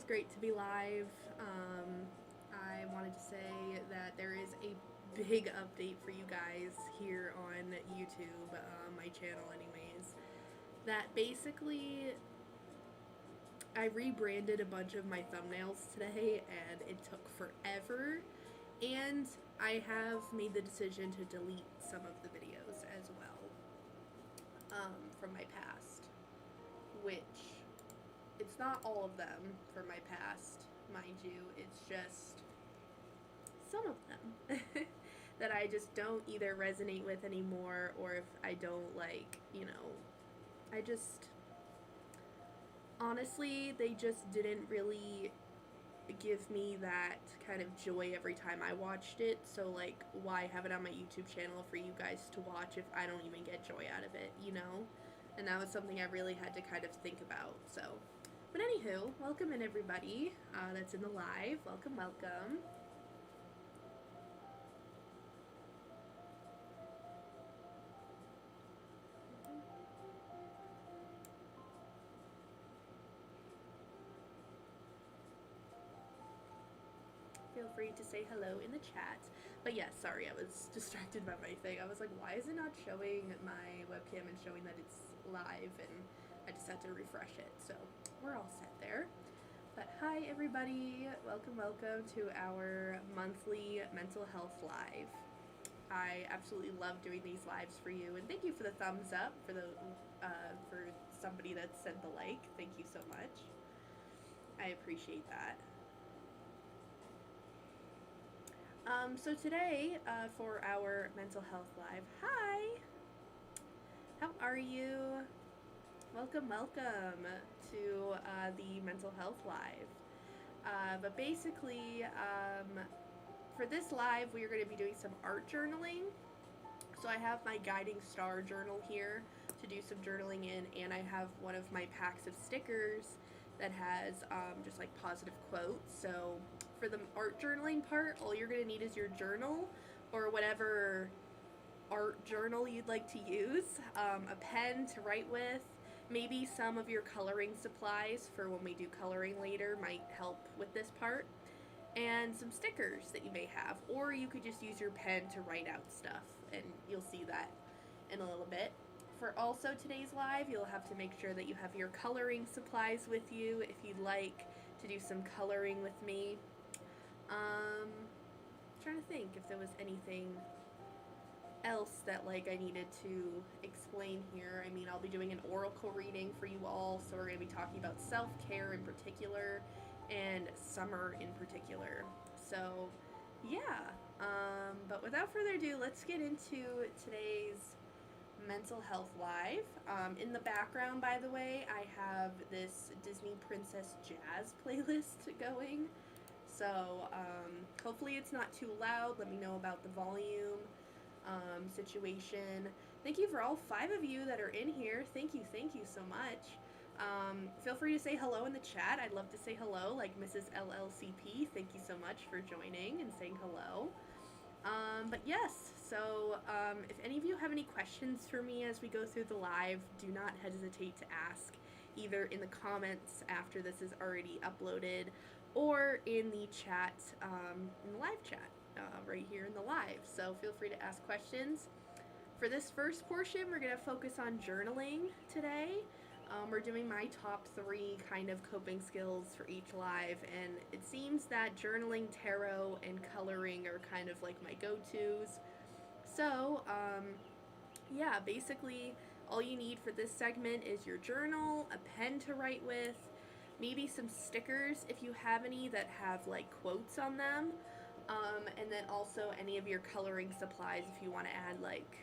great to be live. I wanted to say that there is a big update for you guys here on YouTube, my channel, anyways. That basically I rebranded a bunch of my thumbnails today and it took forever. And I have made the decision to delete some of the videos as well from my past, which it's not all of them from my past, mind you. It's just some of them that I just don't either resonate with anymore, or if I don't like, I just honestly, they just didn't really give me that kind of joy every time I watched it. So, like, why have it on my YouTube channel for you guys to watch if I don't even get joy out of it, And that was something I really had to kind of think about. So, but anywho, welcome in everybody that's in the live. Welcome, welcome. Feel free to say hello in the chat. But yes, sorry, I was distracted by my thing. I was like, why is it not showing my webcam and showing that it's live? And I just had to refresh it. So we're all set there. But hi everybody, welcome, welcome to our monthly mental health live. I absolutely love doing these lives for you, and thank you for the thumbs up for somebody that sent the like. Thank you so much. I appreciate that. So today, for our mental health live, hi! How are you? Welcome, welcome to the mental health live. But basically, for this live, we are going to be doing some art journaling. So I have my guiding star journal here to do some journaling in, and I have one of my packs of stickers that has just like positive quotes. So for the art journaling part, all you're going to need is your journal or whatever art journal you'd like to use, a pen to write with, maybe some of your coloring supplies for when we do coloring later might help with this part, and some stickers that you may have, or you could just use your pen to write out stuff, and you'll see that in a little bit. For also today's live, you'll have to make sure that you have your coloring supplies with you if you'd like to do some coloring with me. I'm trying to think if there was anything else that like I needed to explain here. I mean, I'll be doing an oracle reading for you all, so we're going to be talking about self-care in particular and summer in particular. So yeah, but without further ado, let's get into today's mental health live. In the background, by the way, I have this Disney Princess Jazz playlist going, so hopefully it's not too loud. Let me know about the volume situation. Thank you for all 5 of you that are in here. Thank you so much. Feel free to say hello in the chat. I'd love to say hello, like Mrs. LLCP. Thank you so much for joining and saying hello. But yes, so if any of you have any questions for me as we go through the live, do not hesitate to ask, either in the comments after this is already uploaded, or in the chat, in the live chat, right here in the live. So feel free to ask questions. For this first portion, we're going to focus on journaling today. We're doing my top 3 kind of coping skills for each live, and it seems that journaling, tarot, and coloring are kind of like my go-tos. So, yeah, basically all you need for this segment is your journal, a pen to write with, maybe some stickers if you have any that have like quotes on them, and then also any of your coloring supplies if you want to add like,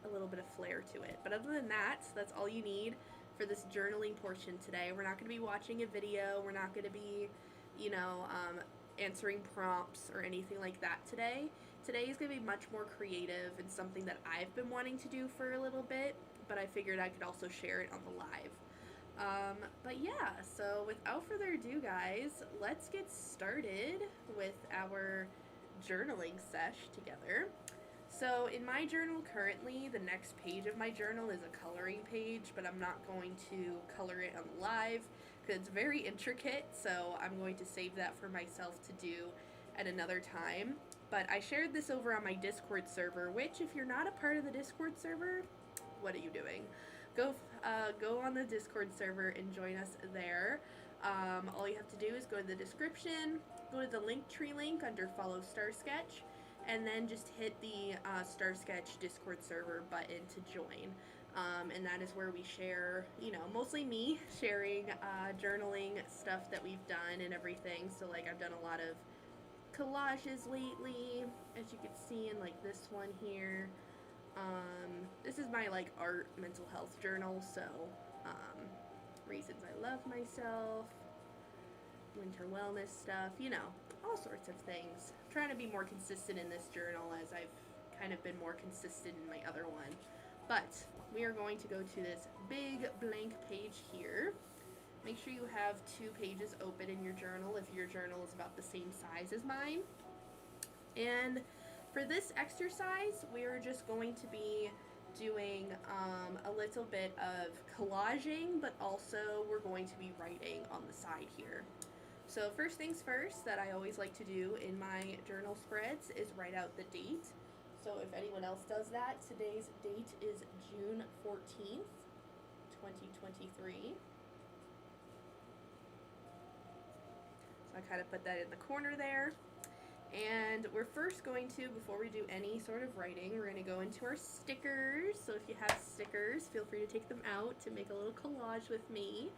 a little bit of flair to it. But other than that, that's all you need for this journaling portion today. We're not going to be watching a video. We're not going to be, answering prompts or anything like that today. Today is going to be much more creative and something that I've been wanting to do for a little bit, but I figured I could also share it on the live. But yeah, so without further ado, guys, let's get started with our journaling sesh together. So in my journal currently, the next page of my journal is a coloring page, but I'm not going to color it on the live because it's very intricate, so I'm going to save that for myself to do at another time. But I shared this over on my Discord server, which, if you're not a part of the Discord server, what are you doing? Go on the Discord server and join us there. All you have to do is go to the description, go to the Linktree link under Follow Starsketch, and then just hit the Starsketch Discord server button to join. And that is where we share, mostly me sharing journaling stuff that we've done and everything. So, like, I've done a lot of collages lately, as you can see in, like, this one here. This is my, like, art mental health journal, so, reasons I love myself, winter wellness stuff, all sorts of things. I'm trying to be more consistent in this journal as I've kind of been more consistent in my other one. But we are going to go to this big blank page here. Make sure you have 2 pages open in your journal if your journal is about the same size as mine. And for this exercise, we're just going to be doing a little bit of collaging, but also we're going to be writing on the side here. So first things first that I always like to do in my journal spreads is write out the date. So if anyone else does that, today's date is June 14th, 2023. So I kind of put that in the corner there. And we're first going to, before we do any sort of writing, we're going to go into our stickers. So if you have stickers, feel free to take them out to make a little collage with me.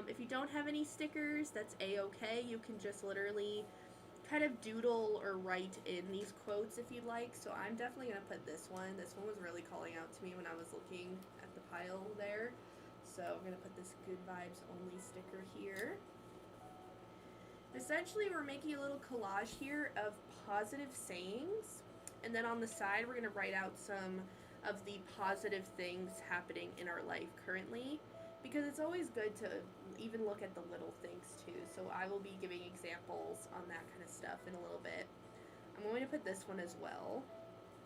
If you don't have any stickers, that's a-okay. You can just literally kind of doodle or write in these quotes if you'd like. So I'm definitely going to put this one. This one was really calling out to me when I was looking at the pile there. So I'm going to put this good vibes only sticker here. Essentially, we're making a little collage here of positive sayings, and then on the side, we're going to write out some of the positive things happening in our life currently, because it's always good to even look at the little things too. So I will be giving examples on that kind of stuff in a little bit. I'm going to put this one as well.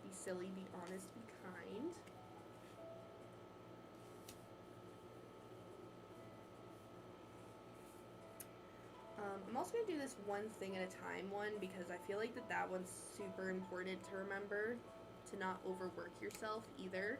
Be silly, be honest, be kind. I'm also going to do this one thing at a time one, because I feel like that one's super important to remember, to not overwork yourself either.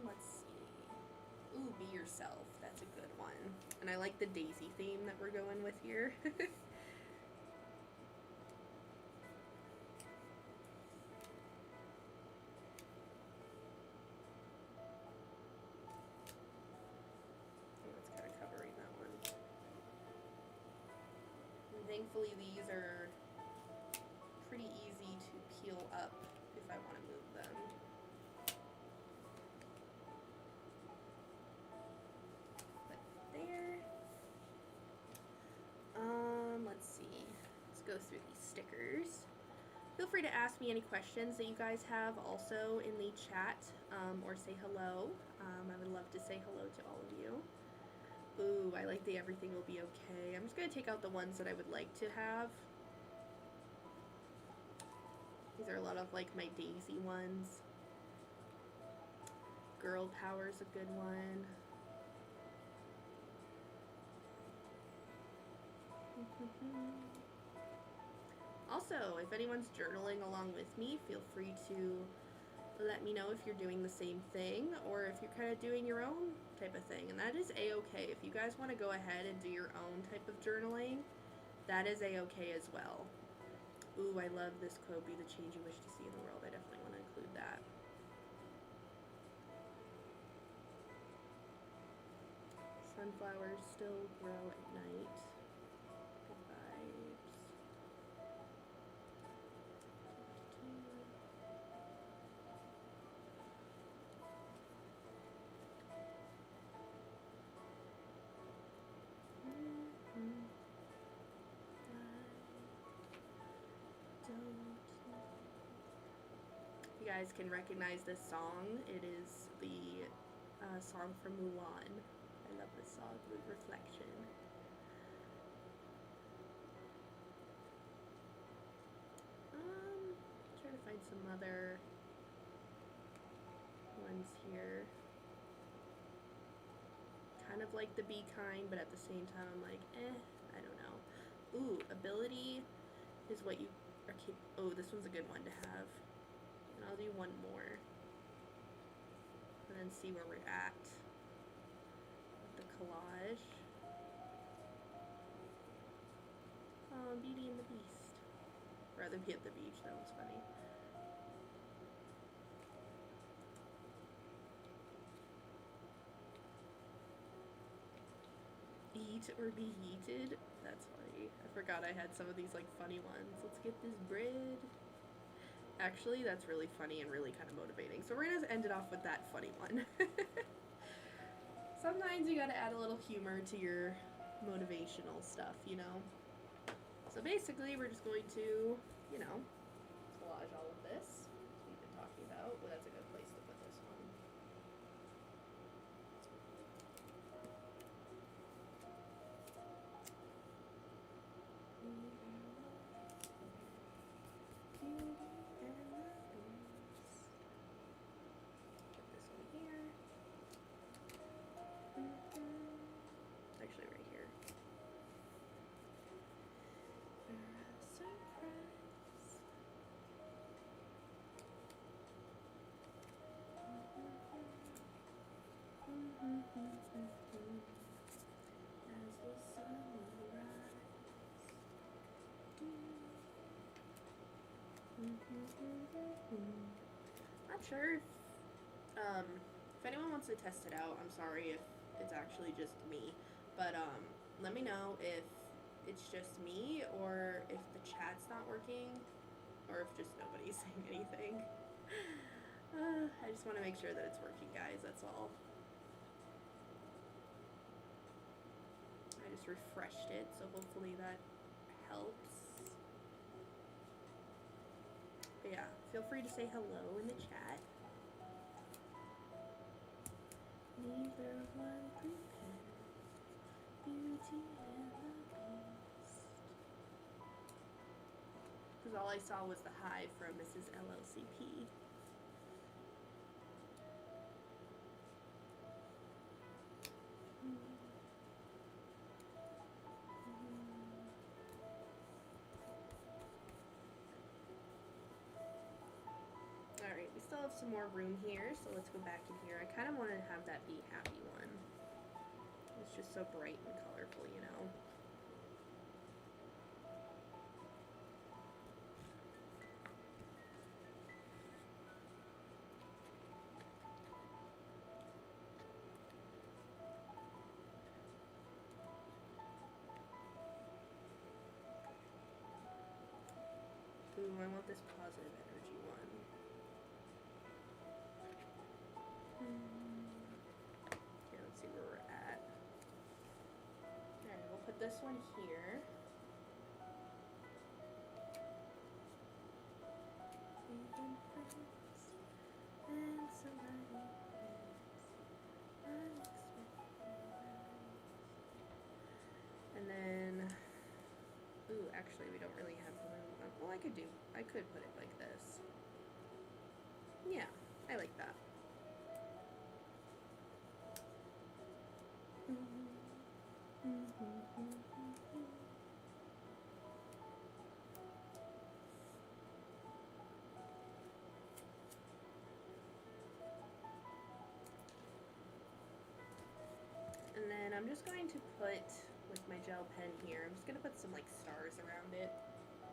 Let's see. Ooh, be yourself. That's a good one. And I like the daisy theme that we're going with here. Thankfully, these are pretty easy to peel up if I want to move them. Put there. Let's see. Let's go through these stickers. Feel free to ask me any questions that you guys have also in the chat, or say hello. I would love to say hello to all of you. Ooh, I like the everything will be okay. I'm just going to take out the ones that I would like to have. These are a lot of, like, my daisy ones. Girl power's a good one. Also, if anyone's journaling along with me, feel free to let me know if you're doing the same thing, or if you're kind of doing your own type of thing, and that is a-okay. If you guys want to go ahead and do your own type of journaling, that is a-okay as well. Ooh, I love this quote, be the change you wish to see in the world. I definitely want to include that. Sunflowers still grow at night. Good vibes. You guys can recognize this song. It is the song from Mulan. I love this song, Reflection. find some other ones here. Kind of like the Be Kind, but at the same time I'm like, I don't know. Ooh, ability is what you are oh, this one's a good one to have. And I'll do one more. And then see where we're at. The collage. Oh, Beauty and the Beast. Rather be at the beach, that was funny. Eat or be yeeted? That's funny. I forgot I had some of these like funny ones. Let's get this bread. Actually, that's really funny and really kind of motivating. So we're gonna end it off with that funny one. Sometimes you gotta add a little humor to your motivational stuff, you know? So basically, we're just going to, you know, collage all of this we've been talking about. Well, that's a good place to put this one. Put this one here. Actually, right here. Surprise. As the sun will rise. Not sure if anyone wants to test it out. I'm sorry if it's actually just me, but let me know if it's just me or if the chat's not working or if just nobody's saying anything. I just want to make sure that it's working, guys, that's all. I just refreshed it, so hopefully that helps. But yeah, feel free to say hello in the chat. Neither one prepared, Beauty and the Beast. Because all I saw was the hi from Mrs. LLCP. Alright, we still have some more room here, so let's go back in here. I kind of want to have that Be Happy one. It's just so bright and colorful, you know. Ooh, I want this positive energy one. Okay, let's see where we're at. Alright, we'll put this one here. Even friends and somebody and then, ooh, actually we don't really have room. Well, I could put it like this. Yeah, I like that. And then I'm just going to put, with my gel pen here, I'm just going to put some like stars around it.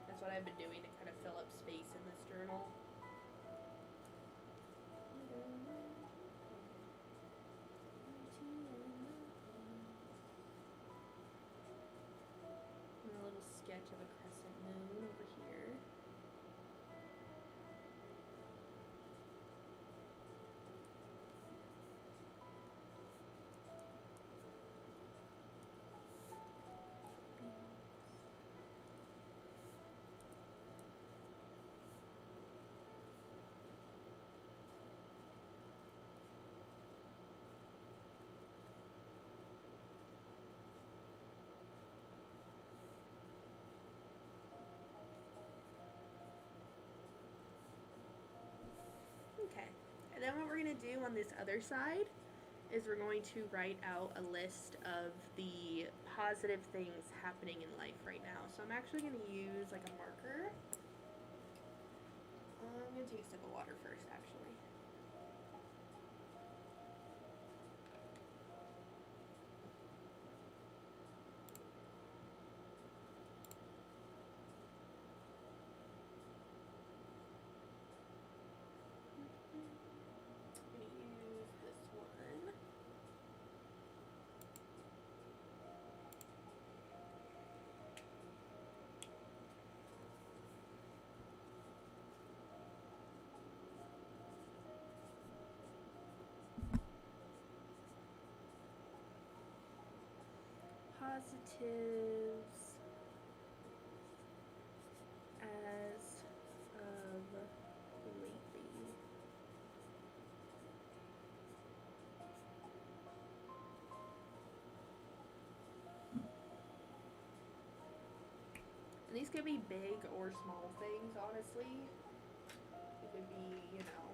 That's what I've been doing to kind of fill up space in this journal. And a little sketch of a crescent moon over here. then what we're going to do on this other side is we're going to write out a list of the positive things happening in life right now. So I'm actually going to use like a marker. I'm going to take a sip of water first, actually. I'm going to use this one. Positives as of lately. And these could be big or small things, honestly. It could be, you know,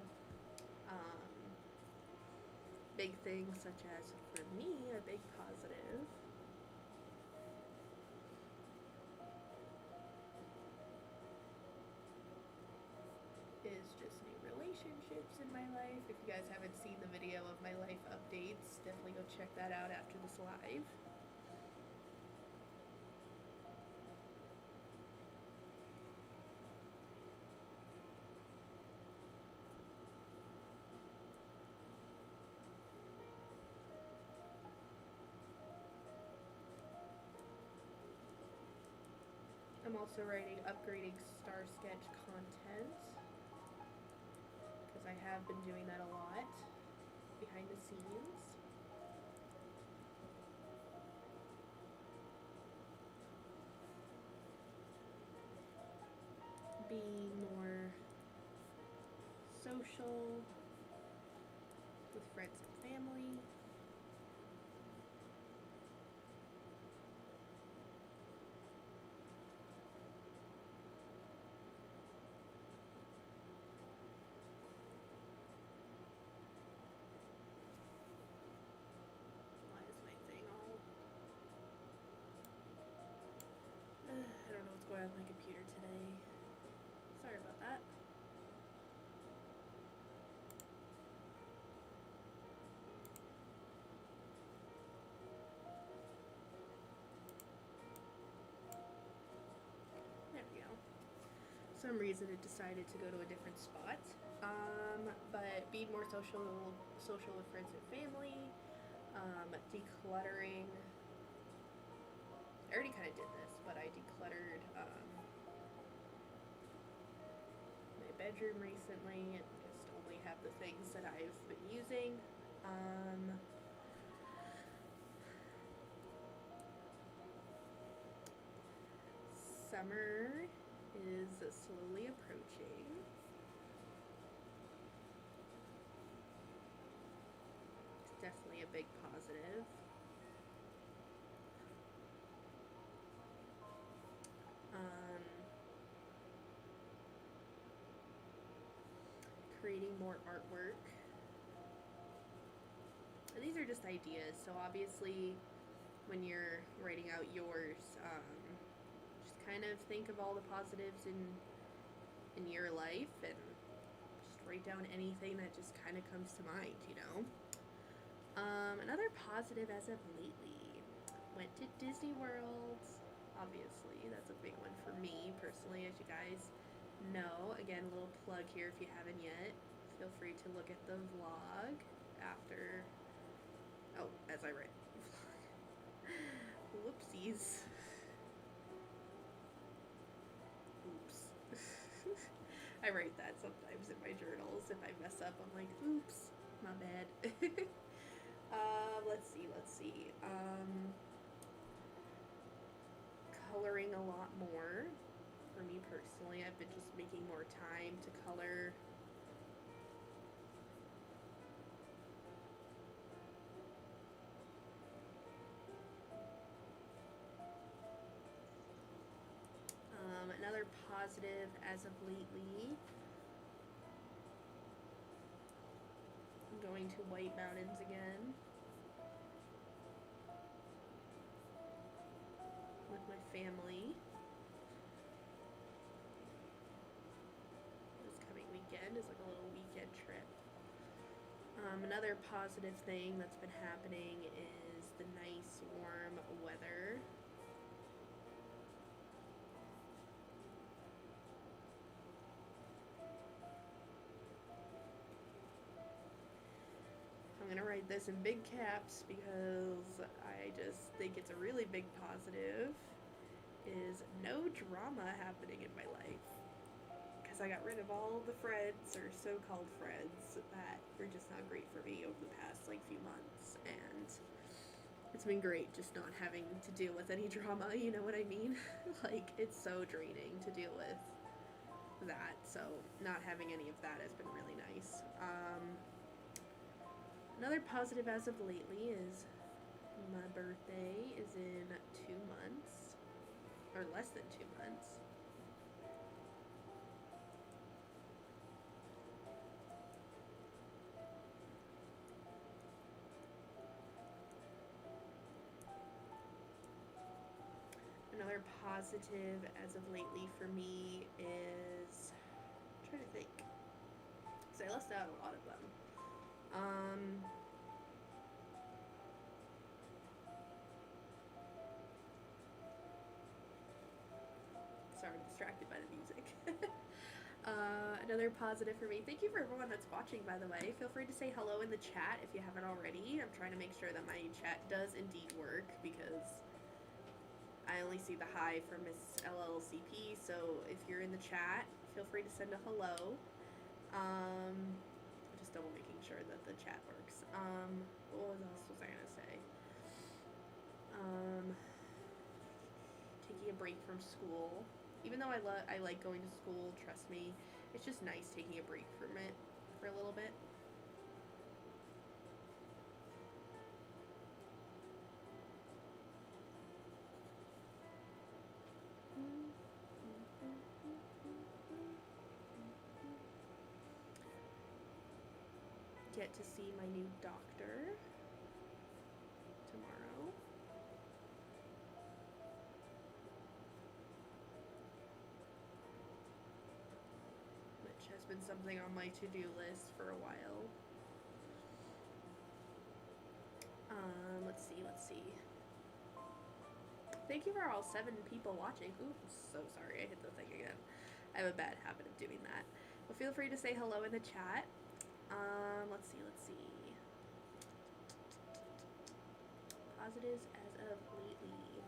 big things such as, for me, a big positive is just new relationships in my life. If you guys haven't seen the video of my life updates, definitely go check that out after this live. I'm also writing upgrading Star Sketch content because I have been doing that a lot behind the scenes. Being more social with friends and family. Why is my thing all... I don't know what's going on with my computer today. Sorry about that. There we go. For some reason it decided to go to a different spot. But being more social with friends and family, decluttering. I already kind of did this, but I decluttered my bedroom recently and just only have the things that I've been using. Summer is slowly approaching. It's definitely a big positive. Creating more artwork. And these are just ideas, so obviously when you're writing out yours, just kind of think of all the positives in your life and just write down anything that just kind of comes to mind, you know. Another positive as of lately, went to Disney World. Obviously, that's a big one for me personally, as you guys know. Again, a little plug here if you haven't yet. Feel free to look at the vlog after. Oh, as I write. Whoopsies. Oops. I write that sometimes in my journals. If I mess up, I'm like, oops, my bad. Let's see. Coloring a lot more. For me personally, I've been just making more time to color. Another positive as of lately to White Mountains again with my family this coming weekend. Is like a little weekend trip. Another positive thing that's been happening is the nice warm weather. I'm gonna write this in big caps because I just think it's a really big positive, is no drama happening in my life. Because I got rid of all the friends, or so-called friends, that were just not great for me over the past like few months, and it's been great just not having to deal with any drama, you know what I mean? Like, it's so draining to deal with that, so not having any of that has been really nice. Another positive as of lately is my birthday is in 2 months, or less than 2 months. Another positive as of lately for me is, I'm trying to think, because I listed out a lot of them. Sorry, I'm distracted by the music. Another positive for me. Thank you for everyone that's watching, by the way. Feel free to say hello in the chat if you haven't already. I'm trying to make sure that my chat does indeed work, because I only see the hi from Miss LLCP, so if you're in the chat, feel free to send a hello. Just double making sure that the chat works. What else was I gonna say? Taking a break from school. Even though I like going to school, trust me, it's just nice taking a break from it for a little bit. Get to see my new doctor tomorrow. Which has been something on my to-do list for a while. Let's see. Thank you for all 7 people watching. Ooh, I'm so sorry, I hit the thing again. I have a bad habit of doing that. Well, feel free to say hello in the chat. Let's see. Positives as of lately.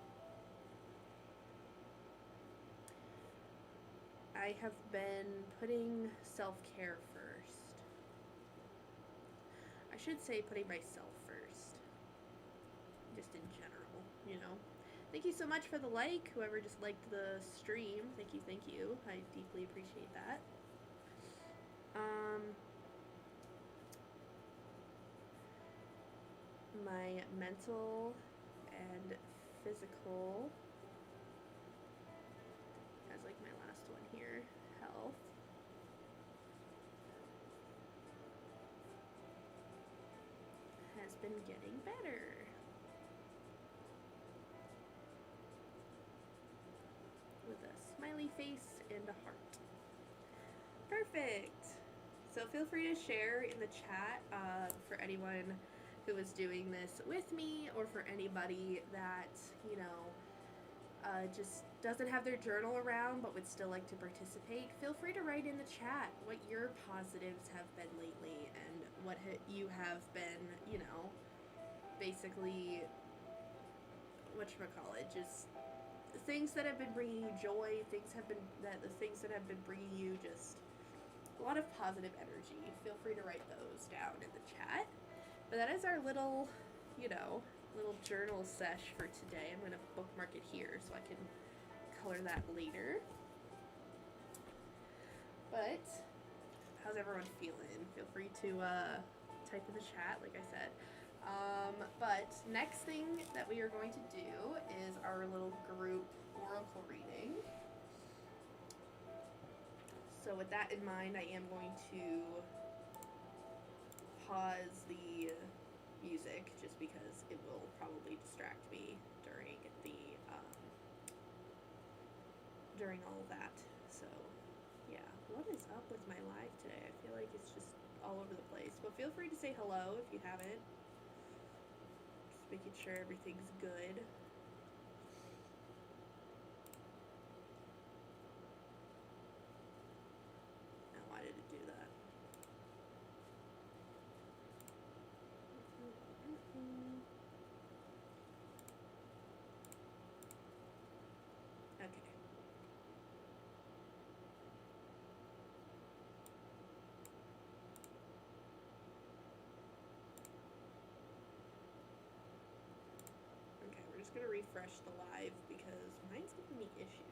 I have been putting self-care first. I should say putting myself first. Just in general, you know. Thank you so much for the like. Whoever just liked the stream, thank you. I deeply appreciate that. My mental and physical, as like my last one here, health. Has been getting better. With a smiley face and a heart. Perfect. So feel free to share in the chat for anyone who is doing this with me, or for anybody that, you know, just doesn't have their journal around but would still like to participate. Feel free to write in the chat what your positives have been lately, and what you have been, you know, basically, whatchamacallit, just things that have been bringing you joy, the things that have been bringing you just a lot of positive energy. Feel free to write those down in the chat. But that is our little, you know, little journal sesh for today. I'm going to bookmark it here so I can color that later. But how's everyone feeling? Feel free to type in the chat, like I said. But next thing that we are going to do is our little group oracle reading. So with that in mind, I am going to pause the music just because it will probably distract me during the during all of that. So, yeah. What is up with my live today? I feel like it's just all over the place. But feel free to say hello if you haven't. Just making sure everything's good. Now, why did it do that? Okay. Okay, we're just gonna refresh the live because mine's giving me issues.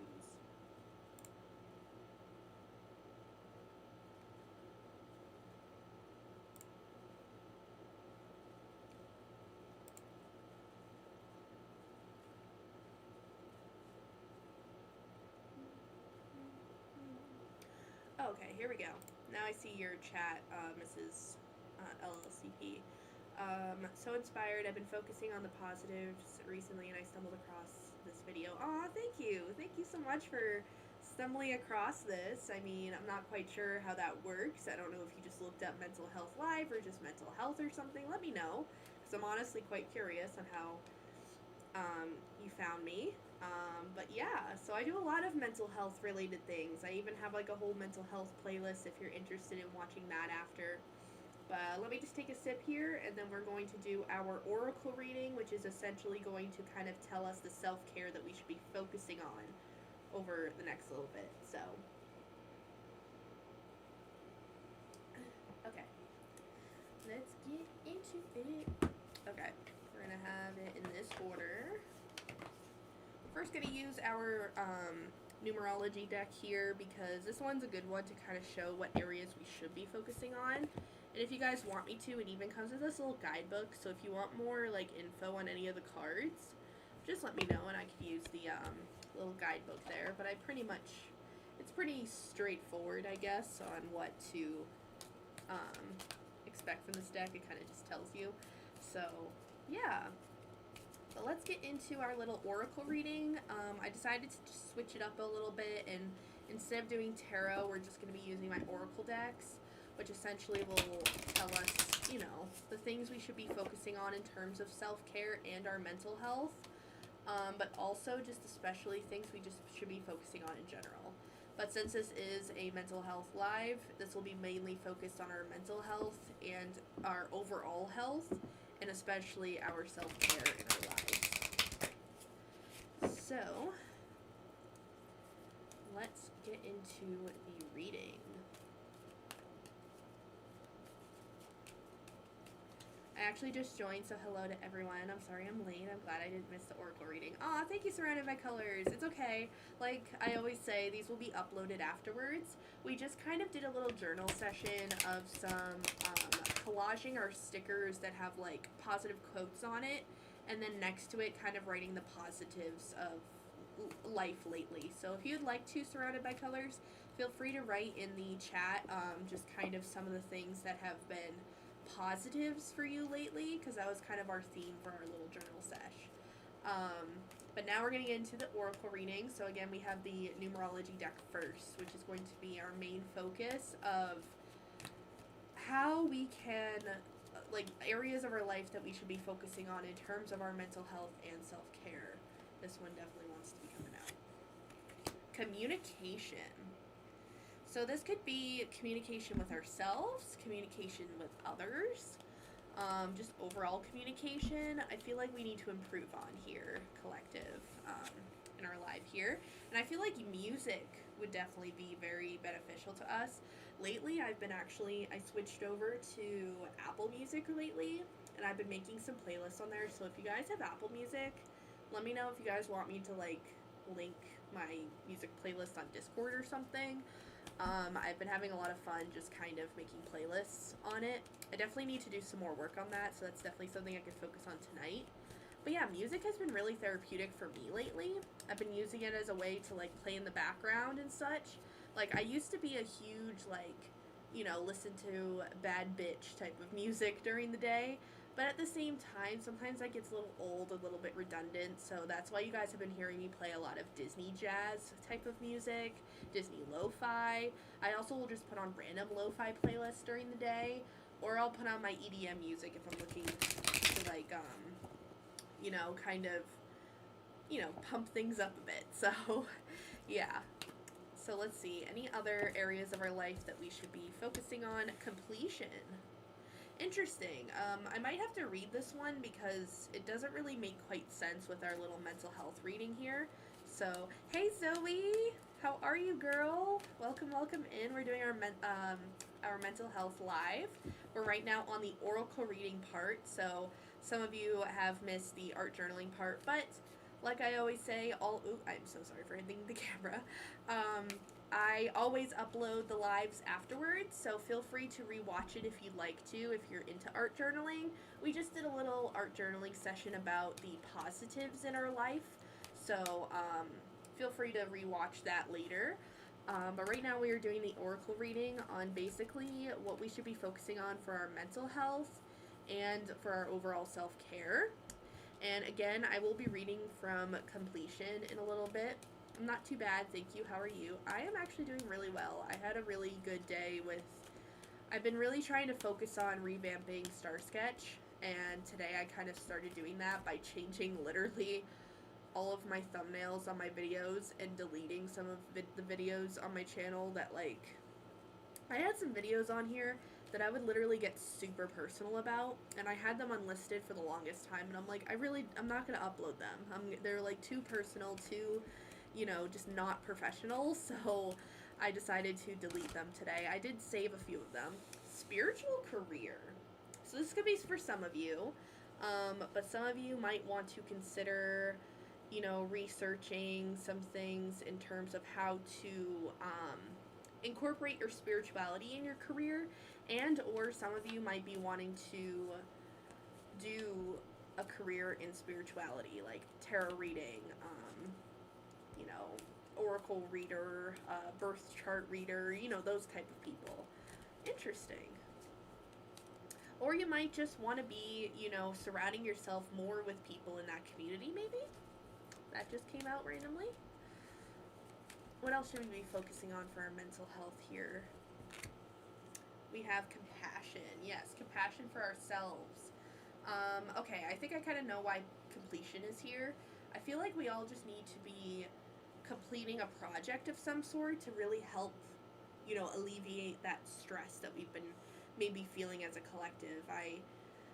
Okay, here we go. Now I see your chat, Mrs. LLCP. So inspired. I've been focusing on the positives recently, and I stumbled across this video. Aw, thank you. Thank you so much for stumbling across this. I mean, I'm not quite sure how that works. I don't know if you just looked up Mental Health Live or just mental health or something. Let me know, because I'm honestly quite curious on how you found me. But yeah, so I do a lot of mental health related things. I even have like a whole mental health playlist if you're interested in watching that after. But let me just take a sip here, and then we're going to do our oracle reading, which is essentially going to kind of tell us the self-care that we should be focusing on over the next little bit. So, okay, let's get into it. Okay, we're gonna have it in this order. First, going to use our numerology deck here because this one's a good one to kind of show what areas we should be focusing on. And if you guys want me to, it even comes with this little guidebook. So if you want more like info on any of the cards, just let me know and I could use the little guidebook there. But I pretty much, it's pretty straightforward, I guess, on what to expect from this deck. It kind of just tells you. So yeah. But let's get into our little oracle reading. I decided to just switch it up a little bit, and instead of doing tarot, we're just going to be using my oracle decks, which essentially will tell us, you know, the things we should be focusing on in terms of self-care and our mental health, but also just especially things we just should be focusing on in general. But since this is a mental health live, this will be mainly focused on our mental health and our overall health, and especially our self-care in our lives. So, let's get into the reading. I actually just joined, so hello to everyone. I'm sorry I'm late. I'm glad I didn't miss the oracle reading. Aw, thank you, Surrounded by Colors. It's okay. Like I always say, these will be uploaded afterwards. We just kind of did a little journal session of some collaging our stickers that have like positive quotes on it, and then next to it kind of writing the positives of life lately. So if you'd like to, Surrounded by Colors, feel free to write in the chat just kind of some of the things that have been positives for you lately, because that was kind of our theme for our little journal sesh. But now we're going to get into the oracle reading. So again, we have the numerology deck first, which is going to be our main focus of how we can, like, areas of our life that we should be focusing on in terms of our mental health and self-care. This one definitely wants to be coming out. Communication. So this could be communication with ourselves, communication with others, just overall communication. I feel like we need to improve on here, collective, in our life here. And I feel like music would definitely be very beneficial to us. Lately, I switched over to Apple Music lately, and I've been making some playlists on there. So if you guys have Apple Music, let me know if you guys want me to, like, link my music playlist on Discord or something. I've been having a lot of fun just kind of making playlists on it. I definitely need to do some more work on that, so that's definitely something I could focus on tonight. But yeah, music has been really therapeutic for me lately. I've been using it as a way to, like, play in the background and such. Like, I used to be a huge, like, listen to bad bitch type of music during the day. But at the same time, sometimes that gets a little old, a little bit redundant. So that's why you guys have been hearing me play a lot of Disney jazz type of music, Disney lo-fi. I also will just put on random lo-fi playlists during the day, or I'll put on my EDM music if I'm looking to like kind of pump things up a bit. So yeah. So let's see. Any other areas of our life that we should be focusing on? Completion. Interesting. I might have to read this one because it doesn't really make quite sense with our little mental health reading here. So, hey Zoe, how are you, girl? Welcome, welcome in. We're doing our mental health live. We're right now on the oracle reading part. So some of you have missed the art journaling part, but like I always say, I'm so sorry for hitting the camera. I always upload the lives afterwards, so feel free to rewatch it if you'd like to, if you're into art journaling. We just did a little art journaling session about the positives in our life, so feel free to rewatch that later. But right now we are doing the oracle reading on basically what we should be focusing on for our mental health and for our overall self-care. And again, I will be reading from completion in a little bit. I'm not too bad, thank you. How are you? I am actually doing really well. I had a really good day with... I've been really trying to focus on revamping Star Sketch, and today I kind of started doing that by changing literally all of my thumbnails on my videos and deleting some of the videos on my channel that, like... I had some videos on here that I would literally get super personal about, and I had them unlisted for the longest time, and I'm like, I'm not gonna upload them. They're like too personal, too, just not professional, so I decided to delete them today. I did save a few of them. Spiritual career. So this could be for some of you, but some of you might want to consider, researching some things in terms of how to, incorporate your spirituality in your career, and or some of you might be wanting to do a career in spirituality, like tarot reading, oracle reader, birth chart reader, those type of people. Interesting. Or you might just want to be, surrounding yourself more with people in that community, maybe? That just came out randomly. What else should we be focusing on for our mental health here? We have compassion. Yes, compassion for ourselves. Okay, I think I kind of know why completion is here. I feel like we all just need to be completing a project of some sort to really help, alleviate that stress that we've been maybe feeling as a collective.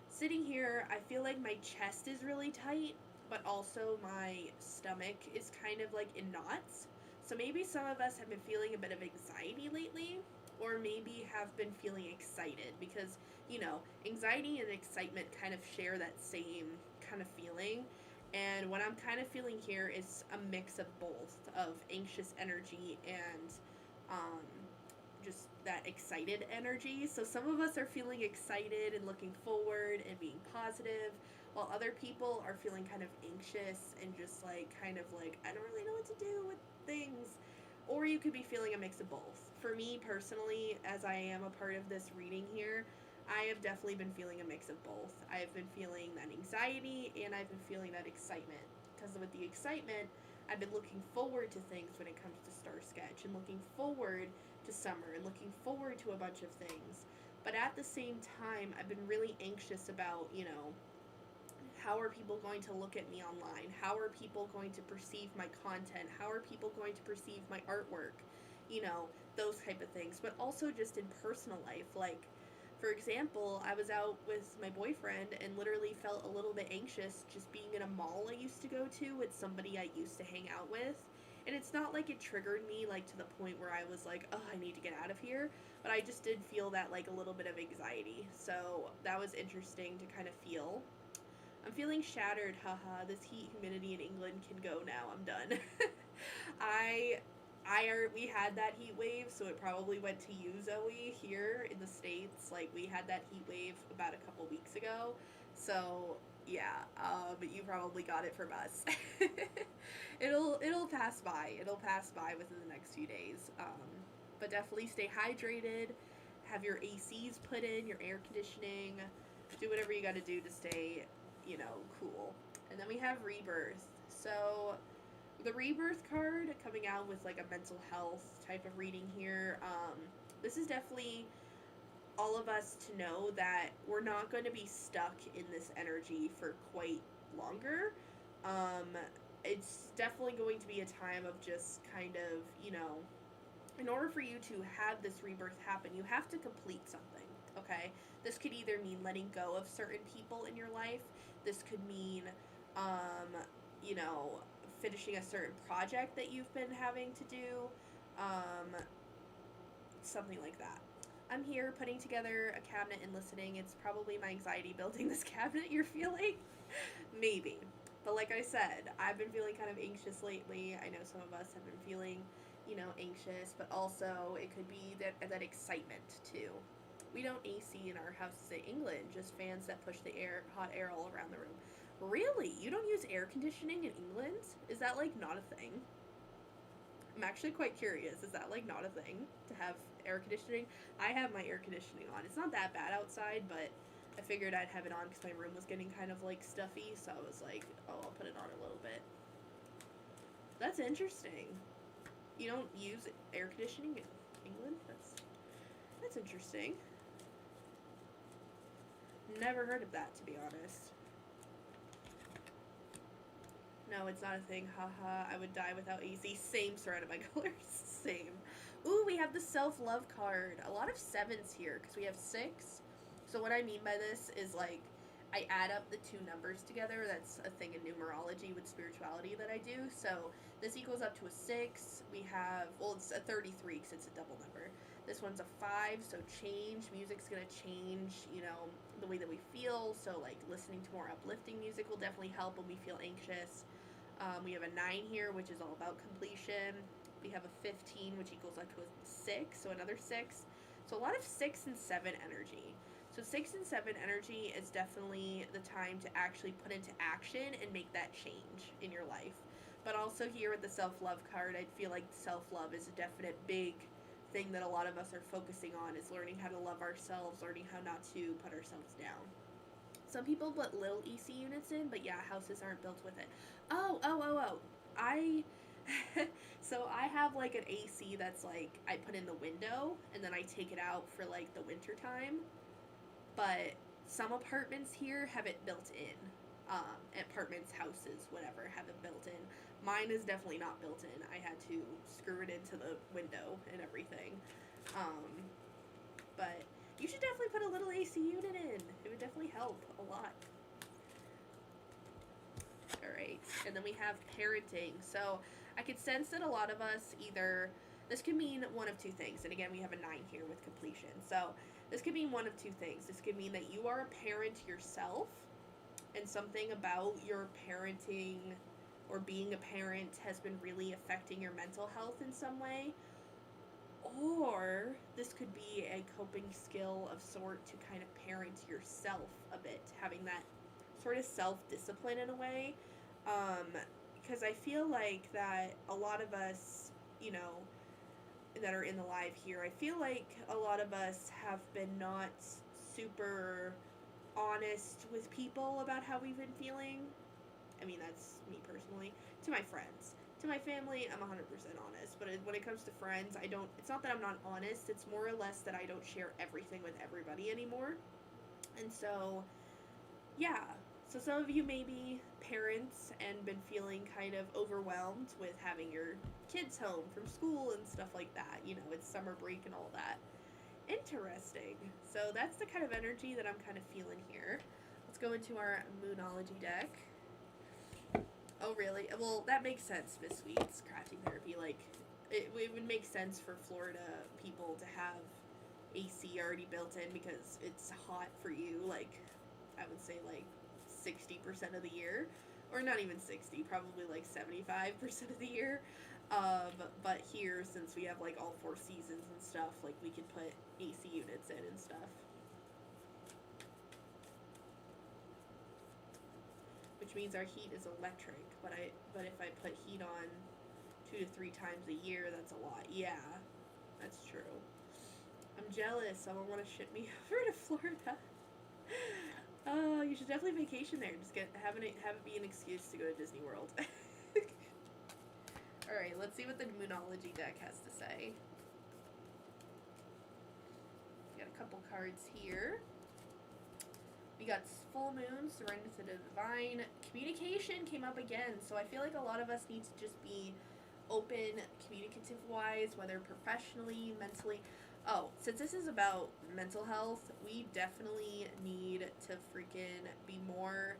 Sitting here, I feel like my chest is really tight, but also my stomach is kind of like in knots. So maybe some of us have been feeling a bit of anxiety lately, or maybe have been feeling excited because, anxiety and excitement kind of share that same kind of feeling. And what I'm kind of feeling here is a mix of both, of anxious energy and just that excited energy. So some of us are feeling excited and looking forward and being positive, while other people are feeling kind of anxious and just like kind of like, I don't really know what to do with things. Or you could be feeling a mix of both. For me personally, as I am a part of this reading here, I have definitely been feeling a mix of both. I've been feeling that anxiety and I've been feeling that excitement. Because with the excitement, I've been looking forward to things when it comes to Star Sketch, and looking forward to summer, and looking forward to a bunch of things. But at the same time, I've been really anxious about, how are people going to look at me online? How are people going to perceive my content? How are people going to perceive my artwork? Those type of things. But also just in personal life, like, for example, I was out with my boyfriend and literally felt a little bit anxious just being in a mall I used to go to with somebody I used to hang out with. And it's not like it triggered me, like, to the point where I was like, oh, I need to get out of here. But I just did feel that, like, a little bit of anxiety. So that was interesting to kind of feel. I'm feeling shattered, haha. This heat humidity in England can go now. I'm done. We had that heat wave, so it probably went to you, Zoe, here in the States. Like, we had that heat wave about a couple weeks ago. So, yeah, but you probably got it from us. It'll pass by. It'll pass by within the next few days. But definitely stay hydrated. have your ACs put in, your air conditioning, do whatever you got to do to stay, cool. And then we have Rebirth. So the Rebirth card coming out with like a mental health type of reading here. This is definitely all of us to know that we're not going to be stuck in this energy for quite longer. Um, it's definitely going to be a time of just kind of, in order for you to have this rebirth happen, you have to complete something, okay? This could either mean letting go of certain people in your life. This could mean, um, you know, finishing a certain project that you've been having to do, um, something like that. I'm here putting together a cabinet and listening. It's probably my anxiety building this cabinet you're feeling. Maybe. But like I said, I've been feeling kind of anxious lately. I know some of us have been feeling, anxious, but also it could be that excitement too. We don't AC in our houses in England, just fans that push the hot air all around the room. Really? You don't use air conditioning in England? Is that like not a thing? I'm actually quite curious. Is that like not a thing to have air conditioning? I have my air conditioning on. It's not that bad outside, but I figured I'd have it on because my room was getting kind of like stuffy, so I was like, oh, I'll put it on a little bit. That's interesting. You don't use air conditioning in England? That's interesting. Never heard of that, to be honest. No, it's not a thing. Haha, I would die without AC. Same, surrounded by colors. Same. Ooh, we have the self-love card. A lot of 7s here because we have 6. So what I mean by this is like I add up the 2 numbers together. That's a thing in numerology with spirituality that I do. So this equals up to a 6. We have, well, it's a 33 because it's a double number. This one's a 5, so change. Music's going to change, the way that we feel. So like listening to more uplifting music will definitely help when we feel anxious. We have a 9 here, which is all about completion. We have a 15, which equals up to a 6, so another 6. So a lot of 6 and 7 energy. So 6 and 7 energy is definitely the time to actually put into action and make that change in your life. But also here with the self-love card, I feel like self-love is a definite big thing that a lot of us are focusing on, is learning how to love ourselves, learning how not to put ourselves down. Some people put little EC units in, but yeah, houses aren't built with it. Oh. So I have like an AC that's like I put in the window and then I take it out for like the winter time. But some apartments here have it built in. Apartments, houses, whatever, have it built in. Mine is definitely not built in. I had to screw it into the window and everything. But you should definitely put a little AC unit in. It would definitely help a lot. Alright, and then we have parenting. So I could sense that a lot of us either, this could mean one of 2 things. And again, we have a 9 here with completion. So this could mean one of 2 things. This could mean that you are a parent yourself, and something about your parenting or being a parent has been really affecting your mental health in some way. Or this could be a coping skill of sort to kind of parent yourself a bit, having that sort of self-discipline in a way. Because I feel like that a lot of us, that are in the live here, I feel like a lot of us have been not super honest with people about how we've been feeling. I mean, that's me personally. To my friends. To my family, I'm 100% honest. But when it comes to friends, it's not that I'm not honest, it's more or less that I don't share everything with everybody anymore. And so, yeah. So some of you may be parents and been feeling kind of overwhelmed with having your kids home from school and stuff like that. It's summer break and all that. Interesting. So that's the kind of energy that I'm kind of feeling here. Let's go into our Moonology deck. Oh, really? Well, that makes sense, Miss Sweets. Crafting therapy, like, it would make sense for Florida people to have AC already built in because it's hot for you, like, I would say, like, 60% of the year. Or not even 60, probably, like, 75% of the year. But here, since we have, like, all 4 seasons and stuff, like, we could put AC units in and stuff. Which means our heat is electric, but if I put heat on 2 to 3 times a year, that's a lot. Yeah, that's true. I'm I'm jealous. Someone want to ship me over to Florida. Oh, you should definitely vacation there. Just have it be an excuse to go to Disney World. All right, let's see what the Moonology deck has to say. We got a couple cards here. We got full moon, surrender to the divine. Communication came up again, so I feel like a lot of us need to just be open, communicative wise, whether professionally, mentally. Oh, since this is about mental health, we definitely need to freaking be more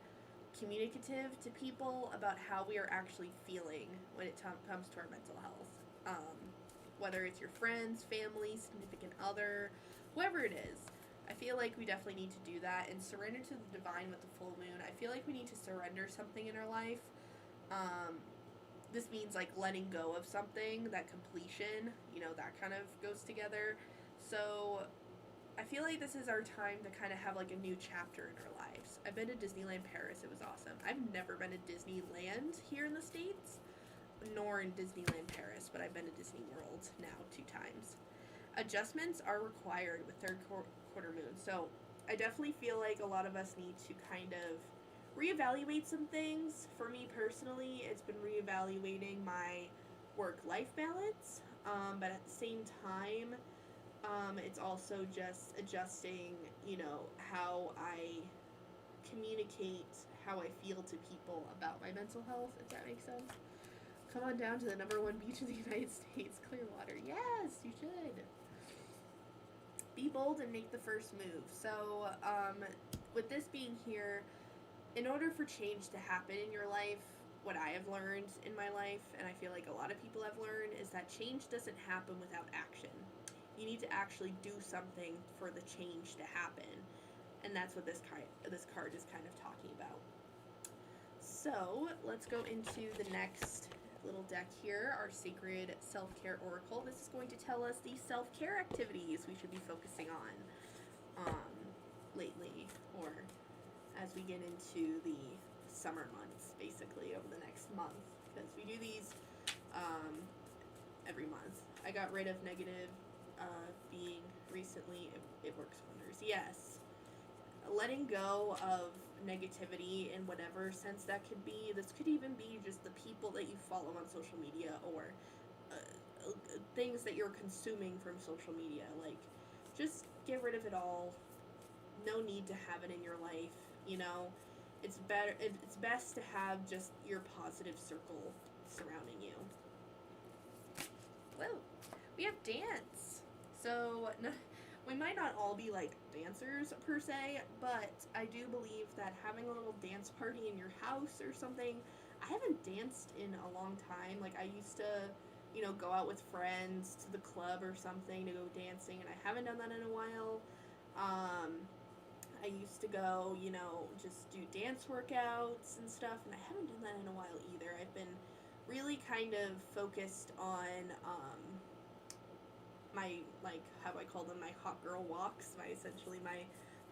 communicative to people about how we are actually feeling when it comes to our mental health. Whether it's your friends, family, significant other, whoever it is. I feel like we definitely need to do that and surrender to the divine with the full moon. I feel like we need to surrender something in our life. This means like letting go of something, that completion, that kind of goes together. So I feel like this is our time to kind of have like a new chapter in our lives. I've been to Disneyland Paris. It was awesome. I've never been to Disneyland here in the States, nor in Disneyland Paris, but I've been to Disney World now 2 times. Adjustments are required with third quarter moon. So I definitely feel like a lot of us need to kind of reevaluate some things. For me personally, it's been reevaluating my work-life balance, but at the same time, it's also just adjusting, how I communicate how I feel to people about my mental health, if that makes sense. Come on down to the #1 beach in the United States, Clearwater. Yes, you should. Be bold and make the first move. So, with this being here, in order for change to happen in your life, what I have learned in my life, and I feel like a lot of people have learned, is that change doesn't happen without action. You need to actually do something for the change to happen. And that's what this card is kind of talking about. So, let's go into the next little deck here, our Sacred Self-Care Oracle. This is going to tell us the self-care activities we should be focusing on lately, or as we get into the summer months, basically, over the next month, because we do these every month. I got rid of negative being recently. It works wonders. Yes. Letting go of negativity in whatever sense that could be. This could even be just the people that you follow on social media, or things that you're consuming from social media. Like, just get rid of it all. No need to have it in your life. It's best to have just your positive circle surrounding you. Whoa, we have dance. So we might not all be like dancers per se, but I do believe that having a little dance party in your house or something. I haven't danced in a long time. Like, I used to, go out with friends to the club or something to go dancing, and I haven't done that in a while. I used to go, just do dance workouts and stuff, and I haven't done that in a while either. I've been really kind of focused on my, like, how I call them, my hot girl walks, my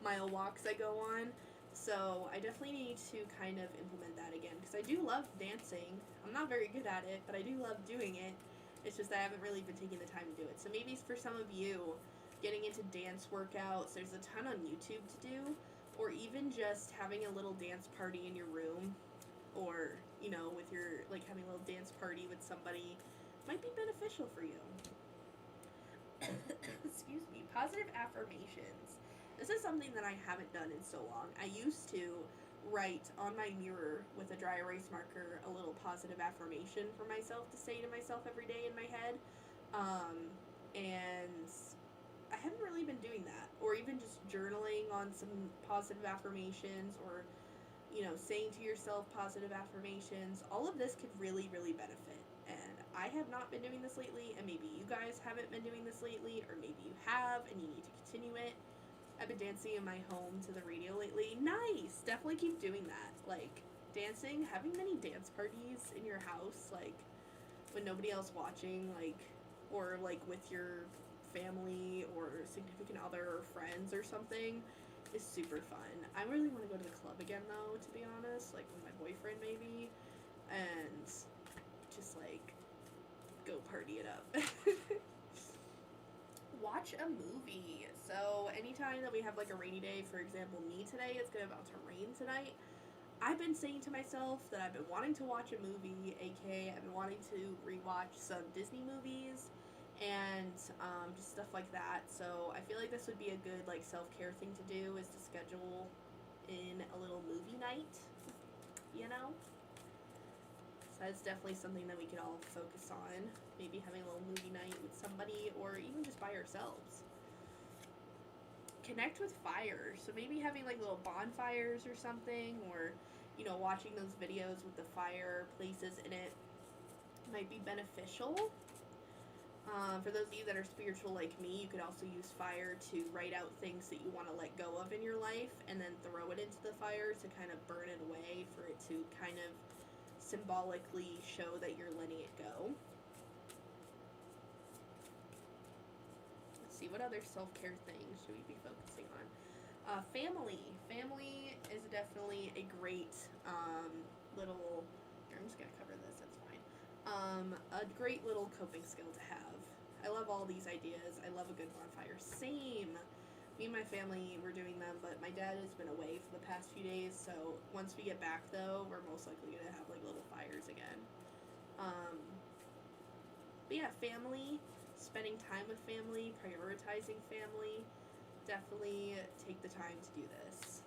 mile walks I go on. So I definitely need to kind of implement that again, because I do love dancing. I'm not very good at it, but I do love doing it. It's just I haven't really been taking the time to do it. So maybe for some of you, getting into dance workouts, there's a ton on YouTube to do, or even just having a little dance party in your room, or, with your, like, having a little dance party with somebody might be beneficial for you. Excuse me. Positive affirmations. This is something that I haven't done in so long. I used to write on my mirror with a dry erase marker a little positive affirmation for myself to say to myself every day in my head. And I haven't really been doing that. Or even just journaling on some positive affirmations, or, saying to yourself positive affirmations. All of this could really, really benefit. And I have not been doing this lately, and maybe you guys haven't been doing this lately, or maybe you have and you need to continue it. I've been dancing in my home to the radio lately. Nice! Definitely keep doing that. Like, dancing, having many dance parties in your house, like, when nobody else watching, like, or, like, with your family or significant other or friends or something, is super fun. I really want to go to the club again, though, to be honest, like, with my boyfriend, maybe, and just, like, go party it up. Watch a movie. So anytime that we have like a rainy day, for example, me today, it's gonna about to rain tonight. I've been saying to myself that I've been wanting to watch a movie, aka I've been wanting to rewatch some Disney movies and just stuff like that. So I feel like this would be a good like self care thing to do is to schedule in a little movie night, you know? So that's definitely something that we could all focus on. Maybe having a little movie night with somebody or even just by ourselves. Connect with fire. So maybe having like little bonfires or something, or watching those videos with the fireplaces in it might be beneficial. For those of you that are spiritual like me, you could also use fire to write out things that you want to let go of in your life and then throw it into the fire to kind of burn it away, for it to kind of symbolically show that you're letting it go. Let's see, what other self-care things should we be focusing on? Family. Family is definitely a great little. I'm just gonna cover this. That's fine. A great little coping skill to have. I love all these ideas. I love a good bonfire. Same. Me and my family were doing them, but my dad has been away for the past few days. So once we get back, though, we're most likely gonna have like little fires again. But yeah, family. Spending time with family, prioritizing family. Definitely take the time to do this.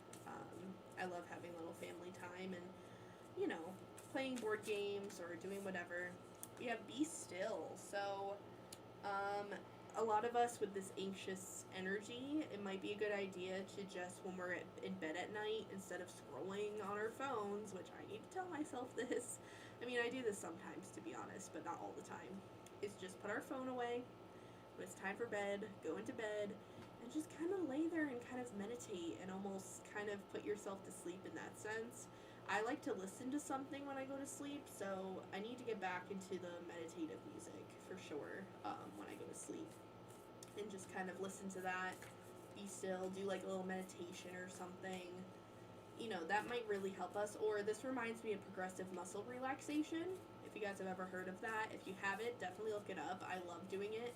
I love having little family time and, playing board games or doing whatever. We have be still. So, a lot of us with this anxious energy, it might be a good idea to just, when we're in bed at night, instead of scrolling on our phones, which I need to tell myself this. I mean, I do this sometimes, to be honest, but not all the time. Is just put our phone away when it's time for bed, go into bed, and just kind of lay there and kind of meditate and almost kind of put yourself to sleep in that sense. I like to listen to something when I go to sleep, so I need to get back into the meditative music for sure when I go to sleep. And just kind of listen to that, be still, do like a little meditation or something. That might really help us. Or this reminds me of progressive muscle relaxation. If you guys have ever heard of that, if you haven't, definitely look it up. I love doing it.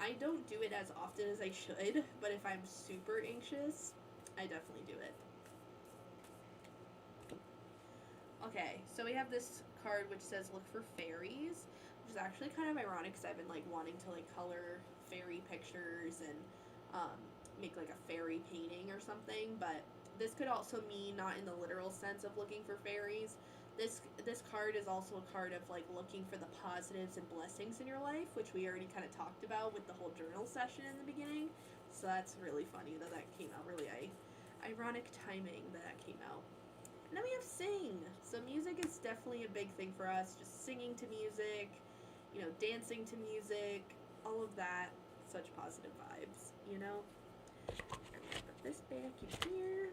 I don't do it as often as I should, but if I'm super anxious, I definitely do it. Okay, so we have this card which says look for fairies, which is actually kind of ironic because I've been like wanting to like color fairy pictures and make like a fairy painting or something, but this could also mean not in the literal sense of looking for fairies. This card is also a card of like looking for the positives and blessings in your life, which we already kind of talked about with the whole journal session in the beginning. So that's really funny that came out. Really ironic timing that came out. And then we have sing. So music is definitely a big thing for us. Just singing to music, dancing to music, all of that. Such positive vibes, I'm gonna put this back in here.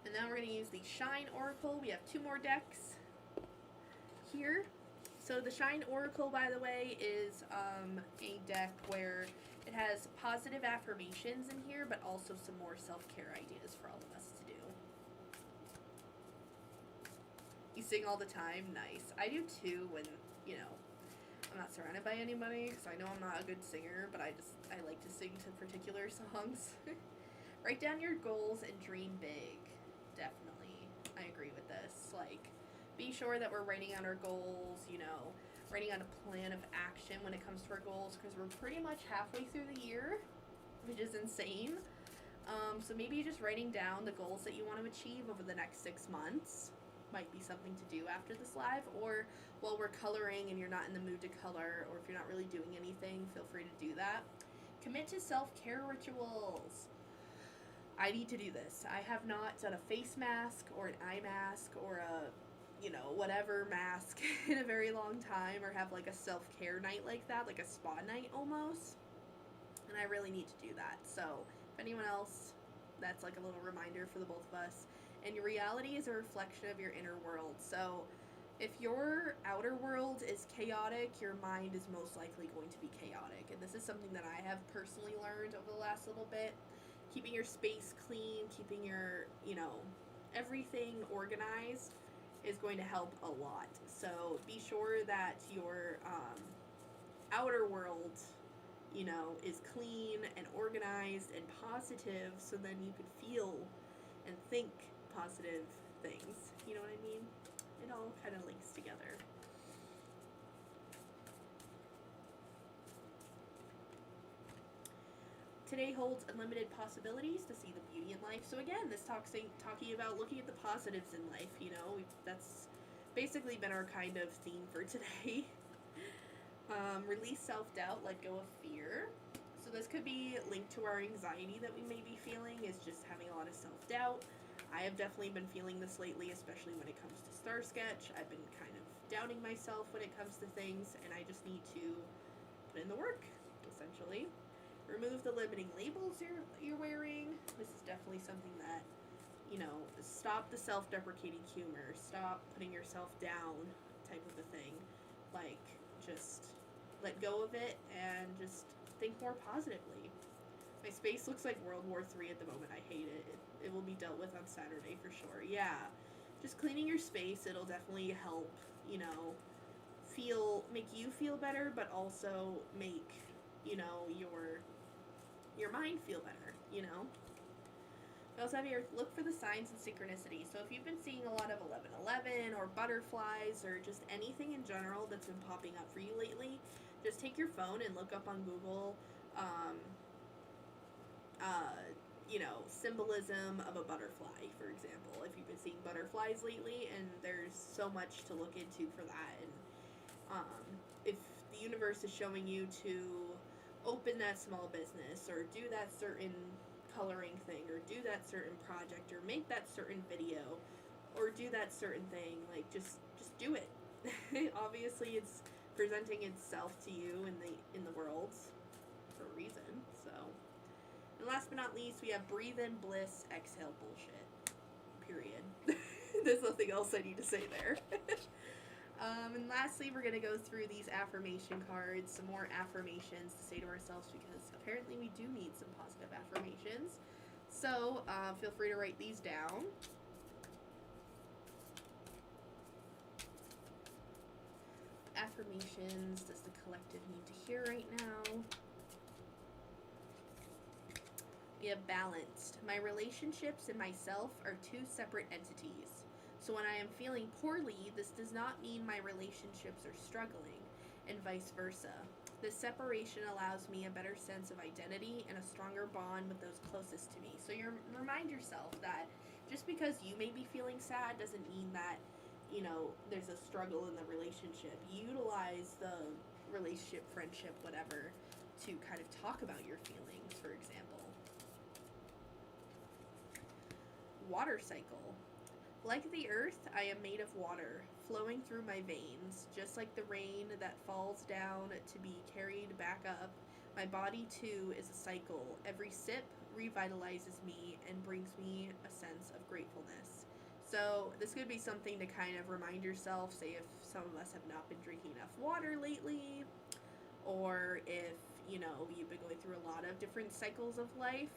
And then we're going to use the Shine Oracle. We have 2 more decks here. So the Shine Oracle, by the way, is a deck where it has positive affirmations in here, but also some more self-care ideas for all of us to do. You sing all the time? Nice. I do too when, I'm not surrounded by anybody, because I know I'm not a good singer, but I like to sing to particular songs. Write down your goals and dream big. Definitely. I agree with this. Like, be sure that we're writing out our goals, writing out a plan of action when it comes to our goals, because we're pretty much halfway through the year, which is insane. So maybe just writing down the goals that you want to achieve over the next 6 months might be something to do after this live, or while we're coloring and you're not in the mood to color, or if you're not really doing anything, feel free to do that. Commit to self-care rituals. I need to do this. I have not done a face mask or an eye mask or a, whatever mask in a very long time, or have like a self-care night like that, like a spa night almost. And I really need to do that. So if anyone else, that's like a little reminder for the both of us. And your reality is a reflection of your inner world. So if your outer world is chaotic, your mind is most likely going to be chaotic. And this is something that I have personally learned over the last little bit. Keeping your space clean, keeping your, everything organized is going to help a lot. So be sure that your outer world is clean and organized and positive, so then you can feel and think positive things. You know what I mean? It all kind of links together. Today holds unlimited possibilities to see the beauty in life. So again, this talking about looking at the positives in life. That's basically been our kind of theme for today. Release self-doubt, let go of fear. So this could be linked to our anxiety that we may be feeling, is just having a lot of self-doubt. I have definitely been feeling this lately, especially when it comes to Star Sketch. I've been kind of doubting myself when it comes to things, and I just need to put in the work, essentially. Remove the limiting labels you're wearing. This is definitely something that, stop the self-deprecating humor. Stop putting yourself down type of a thing. Like, just let go of it and just think more positively. My space looks like World War III at the moment. I hate it. It will be dealt with on Saturday for sure. Yeah. Just cleaning your space, it'll definitely help, make you feel better, but also make, your mind feel better. We also have here, look for the signs and synchronicity. So if you've been seeing a lot of 1111 or butterflies or just anything in general that's been popping up for you lately, just take your phone and look up on Google, symbolism of a butterfly, for example. If you've been seeing butterflies lately, and there's so much to look into for that. And if the universe is showing you to open that small business or do that certain coloring thing or do that certain project or make that certain video or do that certain thing, like just do it. Obviously it's presenting itself to you in the world for a reason. So, and last but not least, we have breathe in bliss, exhale bullshit. Period. There's nothing else I need to say there. And lastly, we're going to go through these affirmation cards, some more affirmations to say to ourselves, because apparently we do need some positive affirmations. So feel free to write these down. Affirmations does the collective need to hear right now? We have balanced. My relationships and myself are two separate entities. So when I am feeling poorly, this does not mean my relationships are struggling, and vice versa. This separation allows me a better sense of identity and a stronger bond with those closest to me. So you remind yourself that just because you may be feeling sad doesn't mean that, there's a struggle in the relationship. Utilize the relationship, friendship, whatever, to kind of talk about your feelings, for example. Water cycle. Like the earth, I am made of water, flowing through my veins, just like the rain that falls down to be carried back up. My body, too, is a cycle. Every sip revitalizes me and brings me a sense of gratefulness. So this could be something to kind of remind yourself, say if some of us have not been drinking enough water lately, or if, you've been going through a lot of different cycles of life,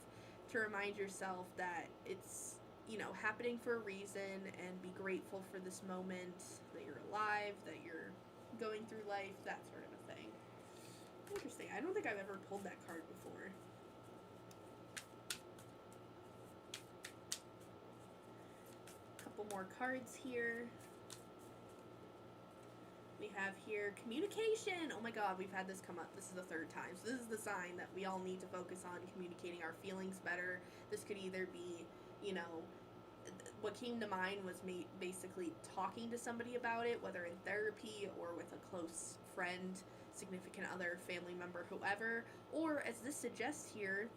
to remind yourself that it's happening for a reason, and be grateful for this moment, that you're alive, that you're going through life, that sort of a thing. Interesting. I don't think I've ever pulled that card before. A couple more cards here. We have here communication. Oh my god, we've had this come up. This is the third time. So this is the sign that we all need to focus on communicating our feelings better. This could either be, what came to mind was basically talking to somebody about it, whether in therapy or with a close friend, significant other, family member, whoever. Or, as this suggests here,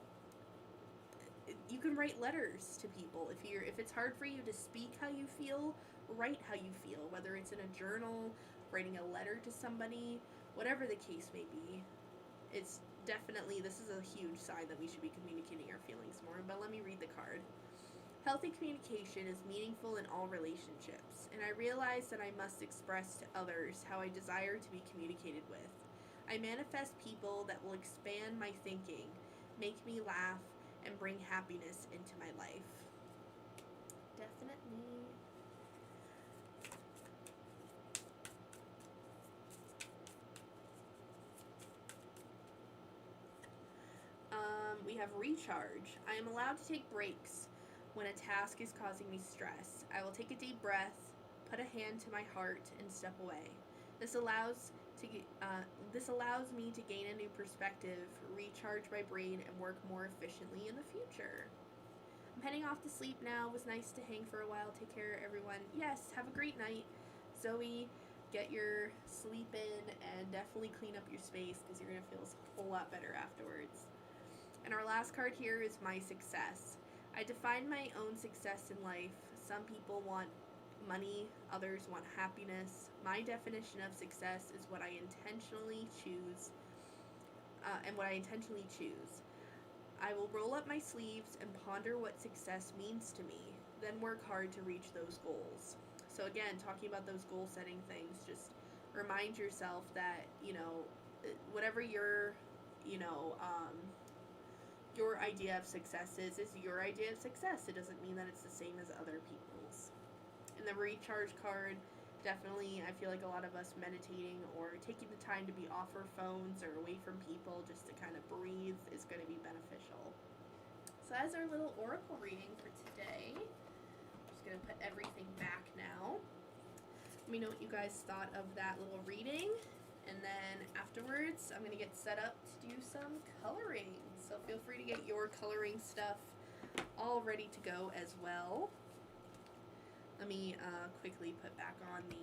you can write letters to people. If it's hard for you to speak how you feel, write how you feel, whether it's in a journal, writing a letter to somebody, whatever the case may be. It's definitely, this is a huge sign that we should be communicating our feelings more. But let me read the card. Healthy communication is meaningful in all relationships, and I realize that I must express to others how I desire to be communicated with. I manifest people that will expand my thinking, make me laugh, and bring happiness into my life. Definitely. have recharge. I am allowed to take breaks when a task is causing me stress. I will take a deep breath, put a hand to my heart, and step away. This allows me to gain a new perspective, recharge my brain, and work more efficiently in the future. I'm heading off to sleep now. It was nice to hang for a while. Take care, everyone. Yes, have a great night. Zoe, get your sleep in and definitely clean up your space because you're going to feel a whole lot better afterwards. And our last card here is my success. I define my own success in life. Some people want money, others want happiness. My definition of success is what I intentionally choose, I will roll up my sleeves and ponder what success means to me, then work hard to reach those goals. So again, talking about those goal setting things, just remind yourself that, whatever your idea of success is your idea of success. It doesn't mean that it's the same as other people's. And the recharge card, definitely, I feel like a lot of us meditating or taking the time to be off our phones or away from people just to kind of breathe is going to be beneficial. So that's our little oracle reading for today. I'm just going to put everything back now. Let me know what you guys thought of that little reading. And then afterwards, I'm going to get set up to do some coloring. So feel free to get your coloring stuff all ready to go as well. Let me quickly put back on the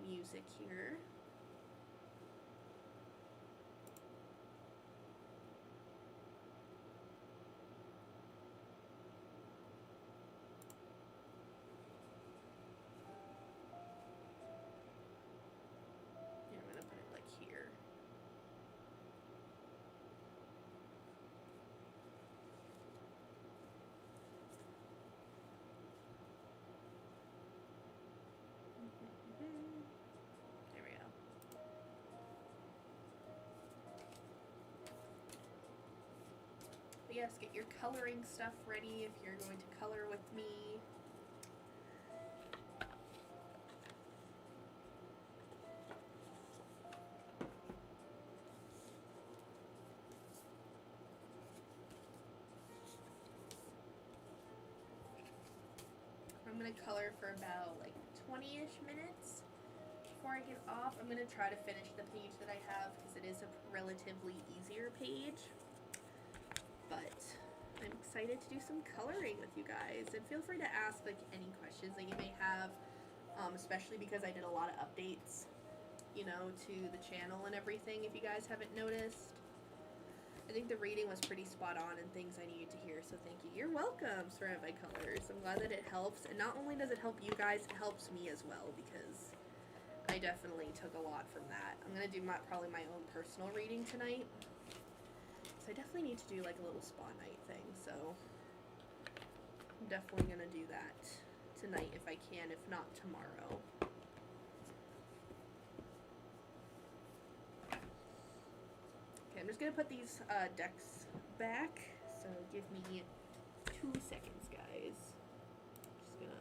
music here. Yeah, I'm gonna put it like here. There we go. But yes, get your coloring stuff ready if you're going to color with me. I'm going to color for about like 20-ish minutes before I get off. I'm going to try to finish the page that I have because it is a relatively easier page. But I'm excited to do some coloring with you guys. And feel free to ask like any questions that you may have, especially because I did a lot of updates, to the channel and everything, if you guys haven't noticed. I think the reading was pretty spot on and things I needed to hear, so thank you. You're welcome, Surrounded by Colors. I'm glad that it helps, and not only does it help you guys, it helps me as well, because I definitely took a lot from that. I'm going to do probably my own personal reading tonight, so I definitely need to do like a little spa night thing, so I'm definitely going to do that tonight if I can, if not tomorrow. I'm just going to put these decks back, so give me 2 seconds, guys. Just going to,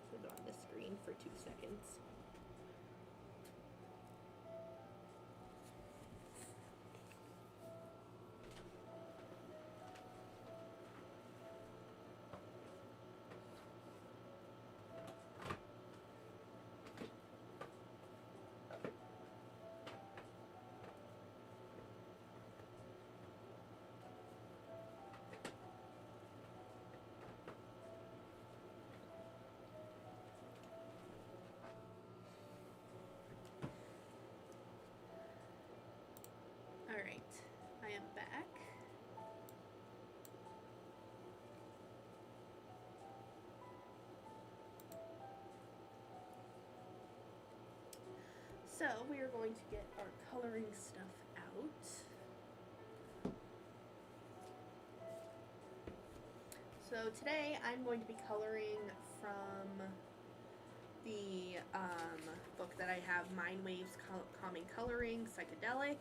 put it on the screen for 2 seconds. Alright, I am back. So, we are going to get our coloring stuff out. So today I'm going to be coloring from the book that I have, Mind Waves Calming Coloring, Psychedelic.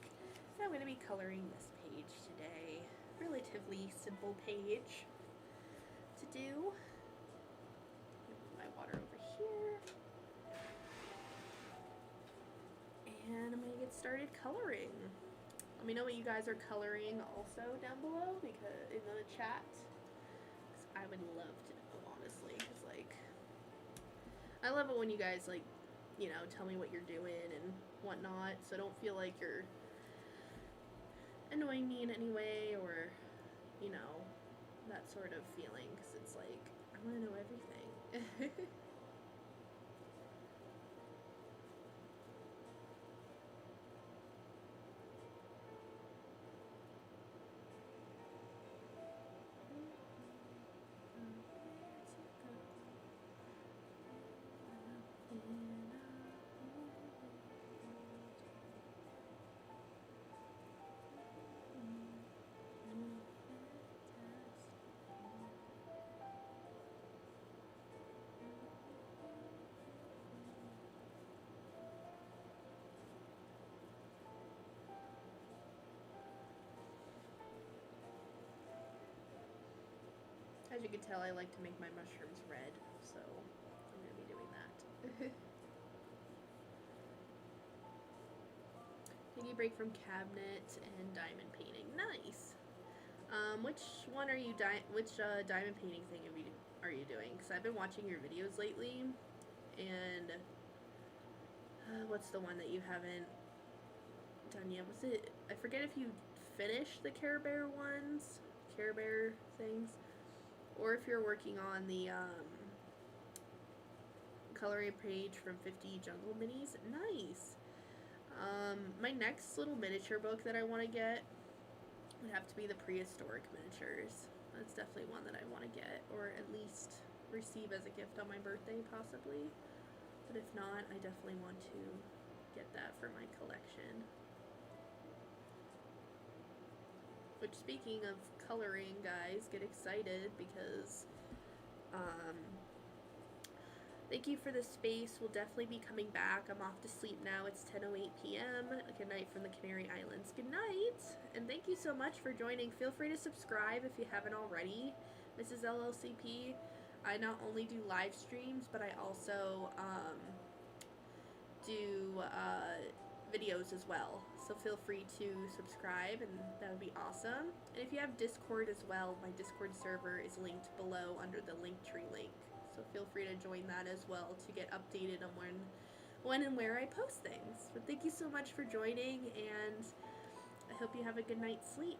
And I'm going to be coloring this page today. Relatively simple page to do. Move my water over here. And I'm going to get started coloring. Let me know what you guys are coloring also down below, because in the chat. I would love to know, honestly, because, like, I love it when you guys, like, you know, tell me what you're doing and whatnot, so don't feel like you're annoying me in any way, or, you know, that sort of feeling, because it's like, I want to know everything. As you can tell, I like to make my mushrooms red, so I'm going to be doing that. Taking a break from cabinet and diamond painting. Nice. Which one are you diamond painting thing are you doing? Because I've been watching your videos lately, and what's the one that you haven't done yet? Was it? I forget if you finished the Care Bear ones, Care Bear things, or if you're working on the coloring page from 50 Jungle Minis. Nice. My next little miniature book that I want to get would have to be the prehistoric miniatures. That's definitely one that I want to get, or at least receive as a gift on my birthday, possibly. But if not, I definitely want to get that for my collection. Which, speaking of coloring, guys, get excited, because thank you for the space. We'll definitely be coming back. I'm off to sleep now. It's 10:08 p.m. Good night from the Canary Islands. Good night, and thank you so much for joining. Feel free to subscribe if you haven't already. Mrs. LLCP. I not only do live streams, but I also do videos as well. So feel free to subscribe, and that would be awesome. And if you have Discord as well, my Discord server is linked below under the Linktree link. So feel free to join that as well to get updated on when and where I post things. But thank you so much for joining, and I hope you have a good night's sleep.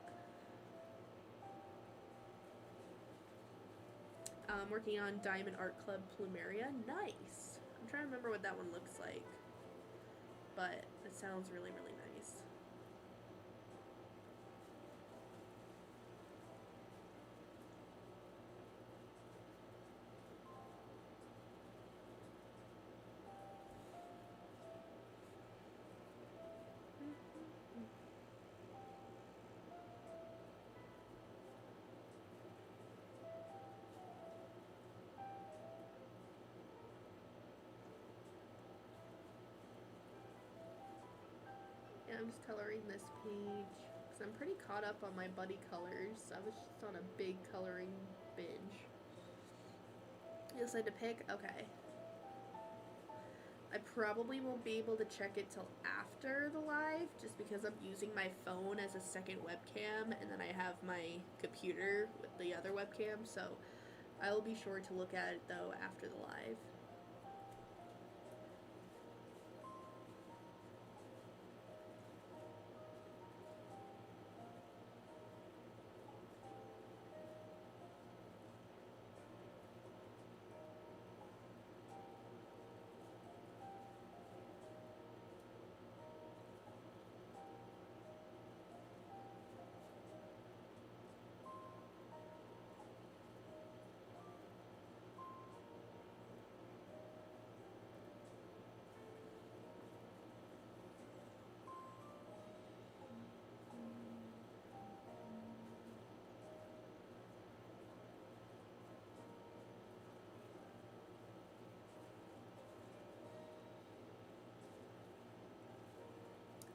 Working on Diamond Art Club Plumeria. Nice. I'm trying to remember what that one looks like, but it sounds really, really nice. Yeah, I'm just coloring this page because I'm pretty caught up on my buddy colors. I was just on a big coloring binge. You decide to pick? Okay. I probably won't be able to check it till after the live, just because I'm using my phone as a second webcam, and then I have my computer with the other webcam, so I will be sure to look at it though after the live.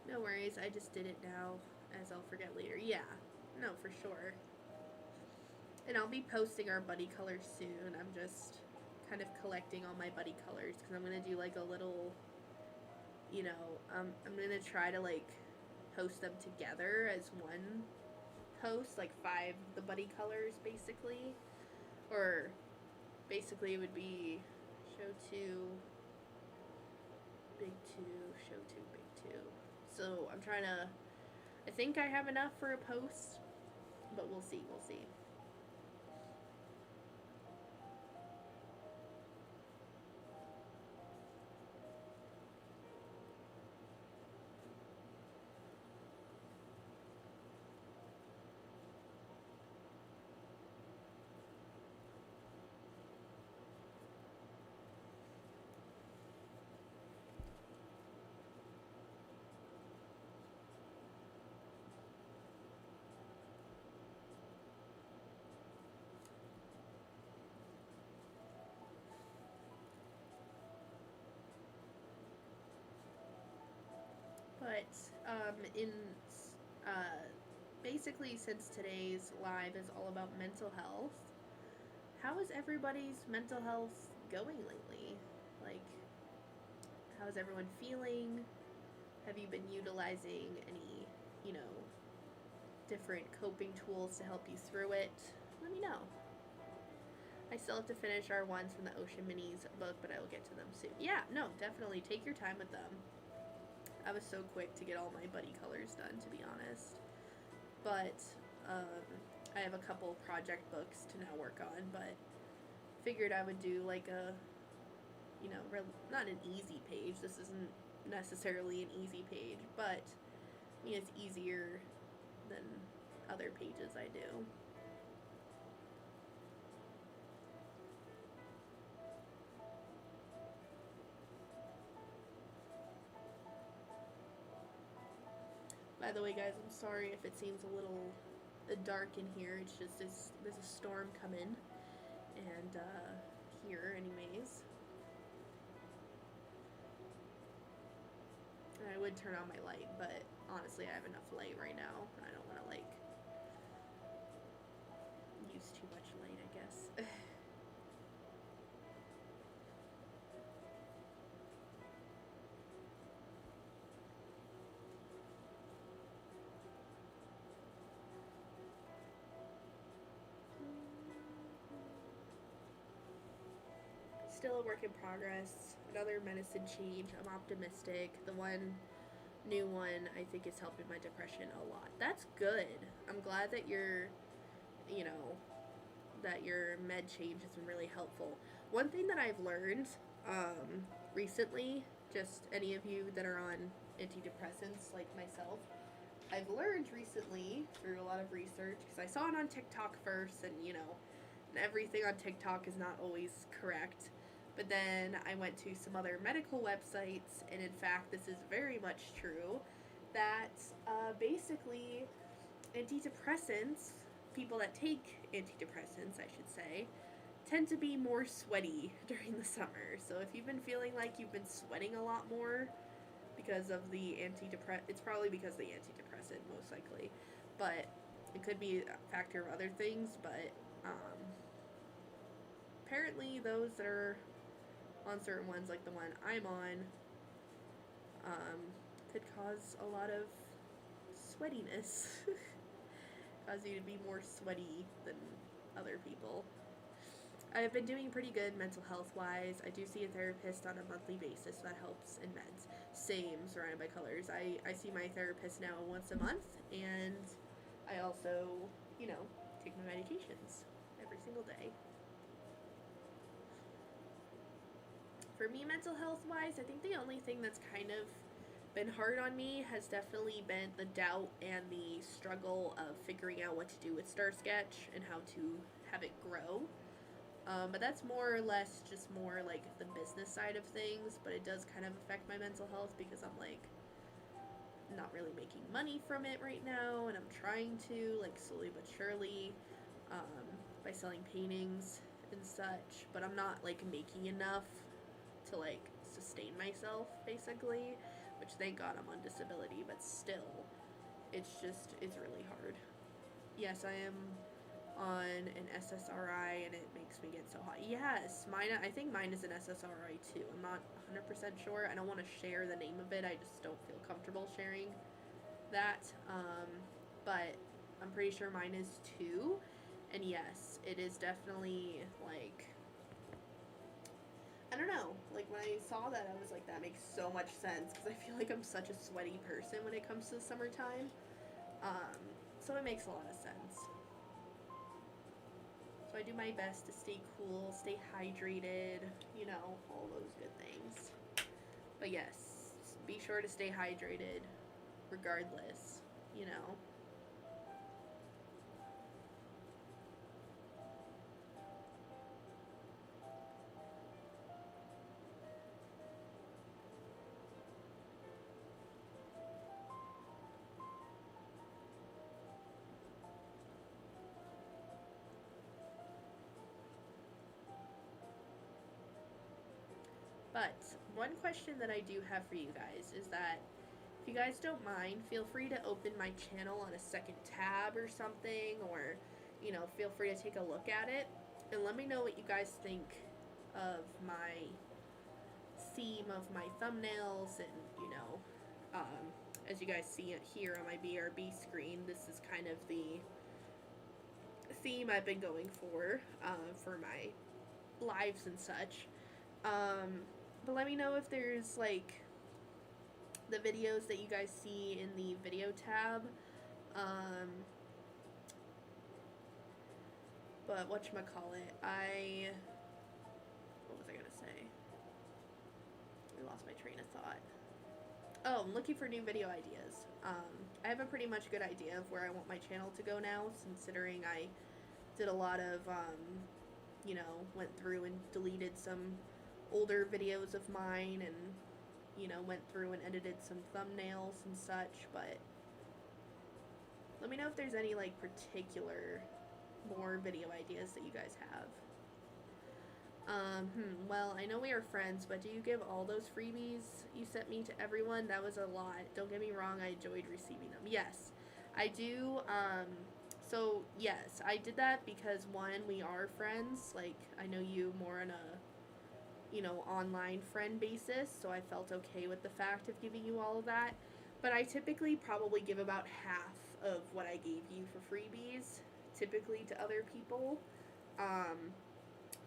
No worries, I just did it now, as I'll forget later. Yeah, no, for sure. And I'll be posting our buddy colors soon. I'm just kind of collecting all my buddy colors, because I'm going to do like a little you know, I'm gonna try to like post them together as one post, like 5 the buddy colors basically, or basically it would be show 2, big 2, show 2, big 2. So I'm trying to, I think I have enough for a post, but we'll see, we'll see. But in basically, since today's live is all about mental health, how is everybody's mental health going lately? Like, how is everyone feeling? Have you been utilizing any, you know, different coping tools to help you through it? Let me know. I still have to finish our ones from the Ocean Minis book, but I will get to them soon. Yeah, no, definitely take your time with them. I was so quick to get all my buddy colors done, to be honest. But I have a couple project books to now work on, but figured I would do like a, you know, not an easy page. This isn't necessarily an easy page, but I mean, it's easier than other pages I do. By the way, guys, I'm sorry if it seems a little dark in here. It's just there's a storm coming, and here, anyways. And I would turn on my light, but honestly, I have enough light right now, and I don't want to like use too much light, I guess. Still a work in progress. Another medicine change. I'm optimistic. The one new one I think is helping my depression a lot. That's good. I'm glad that you know, that your med change has been really helpful. One thing that I've learned recently, just any of you that are on antidepressants like myself, I've learned recently through a lot of research, because I saw it on TikTok first, and you know, everything on TikTok is not always correct. But then I went to some other medical websites, and in fact, this is very much true, that basically antidepressants, people that take antidepressants, I should say, tend to be more sweaty during the summer. So if you've been feeling like you've been sweating a lot more because of the antidepressant, it's probably because of the antidepressant, most likely. But it could be a factor of other things, but apparently those that are on certain ones, like the one I'm on, could cause a lot of sweatiness. Cause you to be more sweaty than other people. I've been doing pretty good mental health wise. I do see a therapist on a monthly basis. So that helps in meds. Same, surrounded by colors. I see my therapist now once a month, and I also, you know, take my medications every single day. For me, mental health wise, I think the only thing that's kind of been hard on me has definitely been the doubt and the struggle of figuring out what to do with Star Sketch and how to have it grow. But that's more or less just more like the business side of things, but it does kind of affect my mental health because I'm like not really making money from it right now, and I'm trying to, like, slowly but surely, by selling paintings and such, but I'm not like making enough to like sustain myself basically, which thank God I'm on disability, but still it's really hard. Yes, I am on an SSRI and it makes me get so hot. Yes, I think mine is an SSRI too. I'm not 100% sure. I don't want to share the name of it. I just don't feel comfortable sharing that. But I'm pretty sure mine is too. And yes, it is definitely like, I don't know. Like when I saw that, I was like, that makes so much sense because I feel like I'm such a sweaty person when it comes to the summertime. So it makes a lot of sense. So I do my best to stay cool, stay hydrated, you know, all those good things. But yes, be sure to stay hydrated regardless, you know. But one question that I do have for you guys is that if you guys don't mind, feel free to open my channel on a second tab or something, or, you know, feel free to take a look at it and let me know what you guys think of my theme of my thumbnails. And, you know, as you guys see it here on my BRB screen, this is kind of the theme I've been going for my lives and such. But let me know if there's like the videos that you guys see in the video tab. But whatchamacallit, what was I gonna say? I lost my train of thought. Oh, I'm looking for new video ideas. I have a pretty much good idea of where I want my channel to go now, considering I did a lot of, you know, went through and deleted some older videos of mine and, you know, went through and edited some thumbnails and such. But let me know if there's any, like, particular more video ideas that you guys have. Well, I know we are friends, but do you give all those freebies you sent me to everyone? That was a lot. Don't get me wrong, I enjoyed receiving them. Yes, I do. So, yes, I did that because, one, we are friends. Like, I know you more on a, you know, online friend basis, so I felt okay with the fact of giving you all of that. But I typically probably give about half of what I gave you for freebies, typically to other people.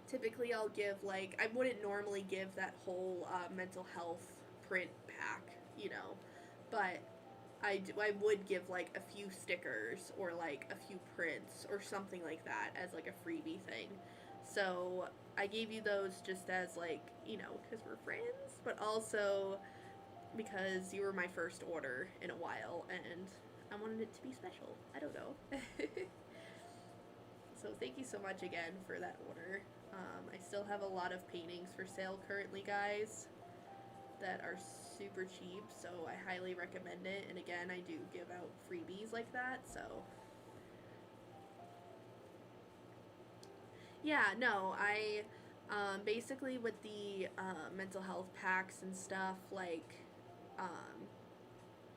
Typically I'll give, like, I wouldn't normally give that whole mental health print pack, you know, but I would give, like, a few stickers or, like, a few prints or something like that as, like, a freebie thing. So I gave you those just as, like, you know, because we're friends, but also because you were my first order in a while and I wanted it to be special. I don't know. So thank you so much again for that order. I still have a lot of paintings for sale currently, guys, that are super cheap, so I highly recommend it. And again, I do give out freebies like that, so yeah, no, I basically with the mental health packs and stuff, like, um,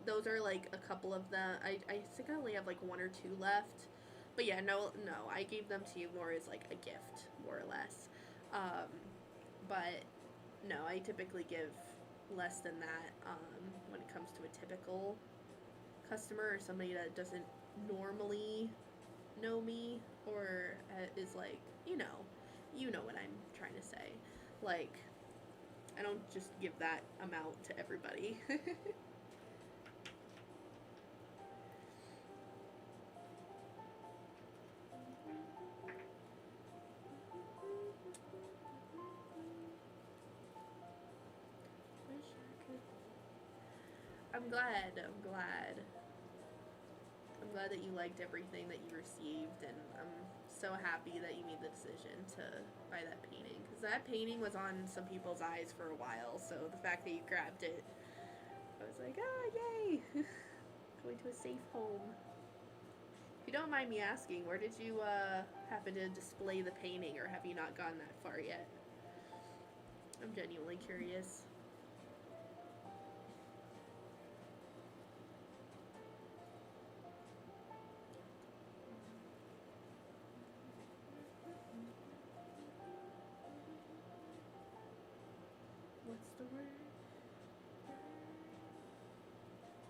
those are like a couple of them. I think I only have like one or two left. But yeah, no, I gave them to you more as like a gift, more or less. Um, but no, I typically give less than that when it comes to a typical customer or somebody that doesn't normally know me or is like, you know what I'm trying to say. Like, I don't just give that amount to everybody. I'm glad. I'm glad that you liked everything that you received, and I'm so happy that you made the decision to buy that painting. Because that painting was on some people's eyes for a while, so the fact that you grabbed it, I was like, yay! Going to a safe home. If you don't mind me asking, where did you happen to display the painting, or have you not gone that far yet? I'm genuinely curious. the word.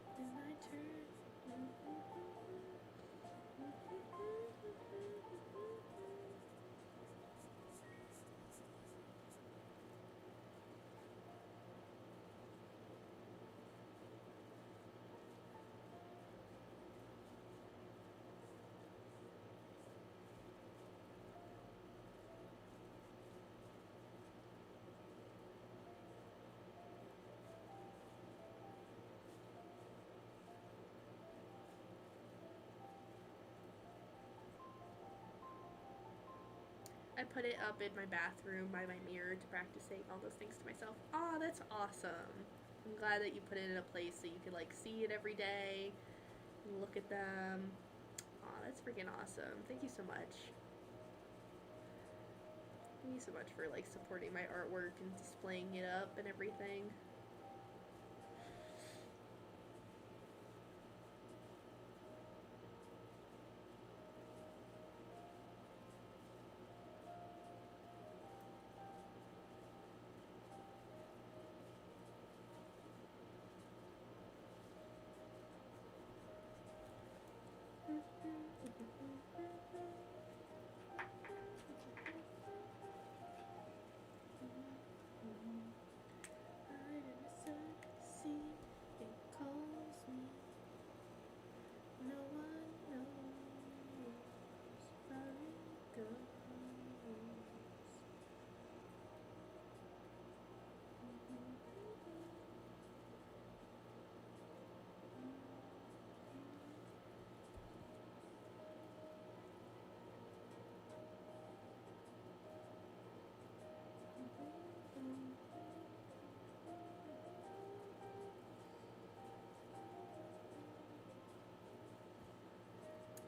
It's my turn. I put it up in my bathroom by my mirror to practice saying all those things to myself. Aw, that's awesome. I'm glad that you put it in a place so you could like see it every day and look at them. Aw, that's freaking awesome. Thank you so much. Thank you so much for like supporting my artwork and displaying it up and everything.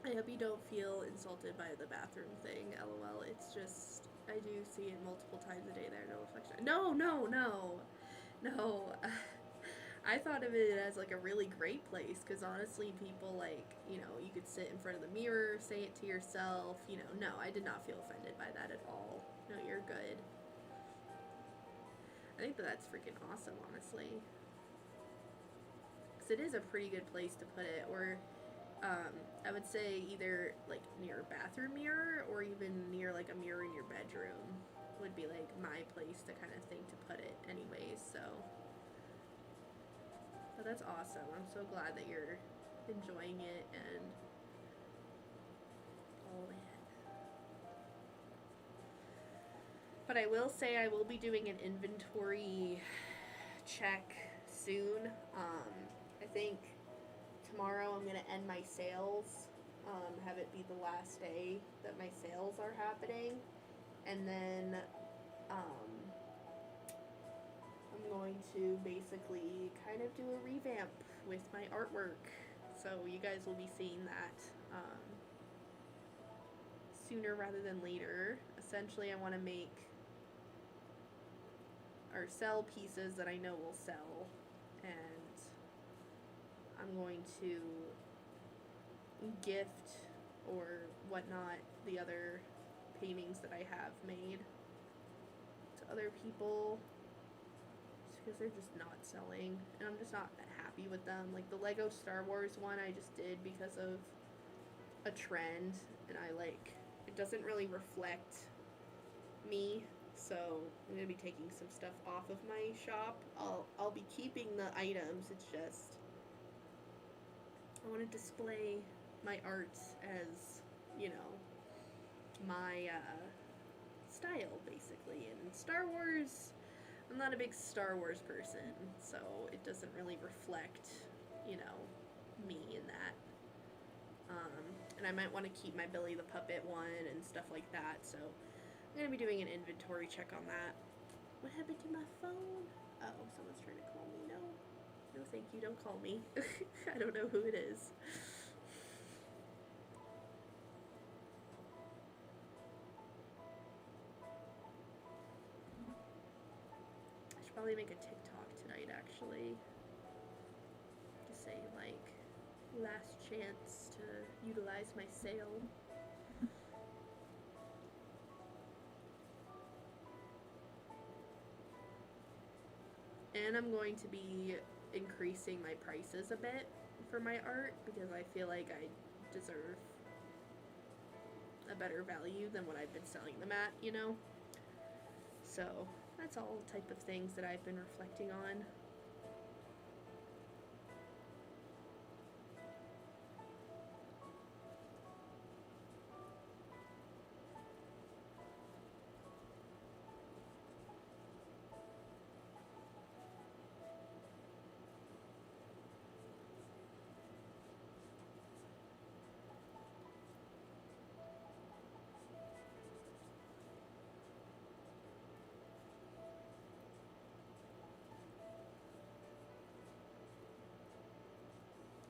I hope you don't feel insulted by the bathroom thing, lol. It's just, I do see it multiple times a day there, no reflection. No, no, no, no. I thought of it as like a really great place because honestly, people like, you know, you could sit in front of the mirror, say it to yourself, you know. No, I did not feel offended by that at all. No, you're good. I think that's freaking awesome, honestly. Because it is a pretty good place to put it, or I would say either like near a bathroom mirror or even near like a mirror in your bedroom would be like my place to kind of think to put it anyways, so. But that's awesome. I'm so glad that you're enjoying it and all that. But I will say I will be doing an inventory check soon. I think tomorrow I'm going to end my sales, have it be the last day that my sales are happening. And then I'm going to basically kind of do a revamp with my artwork. So you guys will be seeing that sooner rather than later. Essentially, I want to make or sell pieces that I know will sell, and I'm going to gift or whatnot the other paintings that I have made to other people just because they're just not selling and I'm just not happy with them. Like the Lego Star Wars one I just did because of a trend, and I like it doesn't really reflect me, so I'm gonna be taking some stuff off of my shop. I'll be keeping the items. It's just I want to display my art as, you know, my style basically. And Star Wars, I'm not a big Star Wars person, so it doesn't really reflect, you know, me in that. And I might want to keep my Billy the Puppet one and stuff like that, so I'm going to be doing an inventory check on that. What happened to my phone? Oh, someone's trying to call me. No. No, thank you. Don't call me. I don't know who it is. I should probably make a TikTok tonight, actually. To say, like, last chance to utilize my sale. And I'm going to be increasing my prices a bit for my art because I feel like I deserve a better value than what I've been selling them at, you know? So that's all type of things that I've been reflecting on.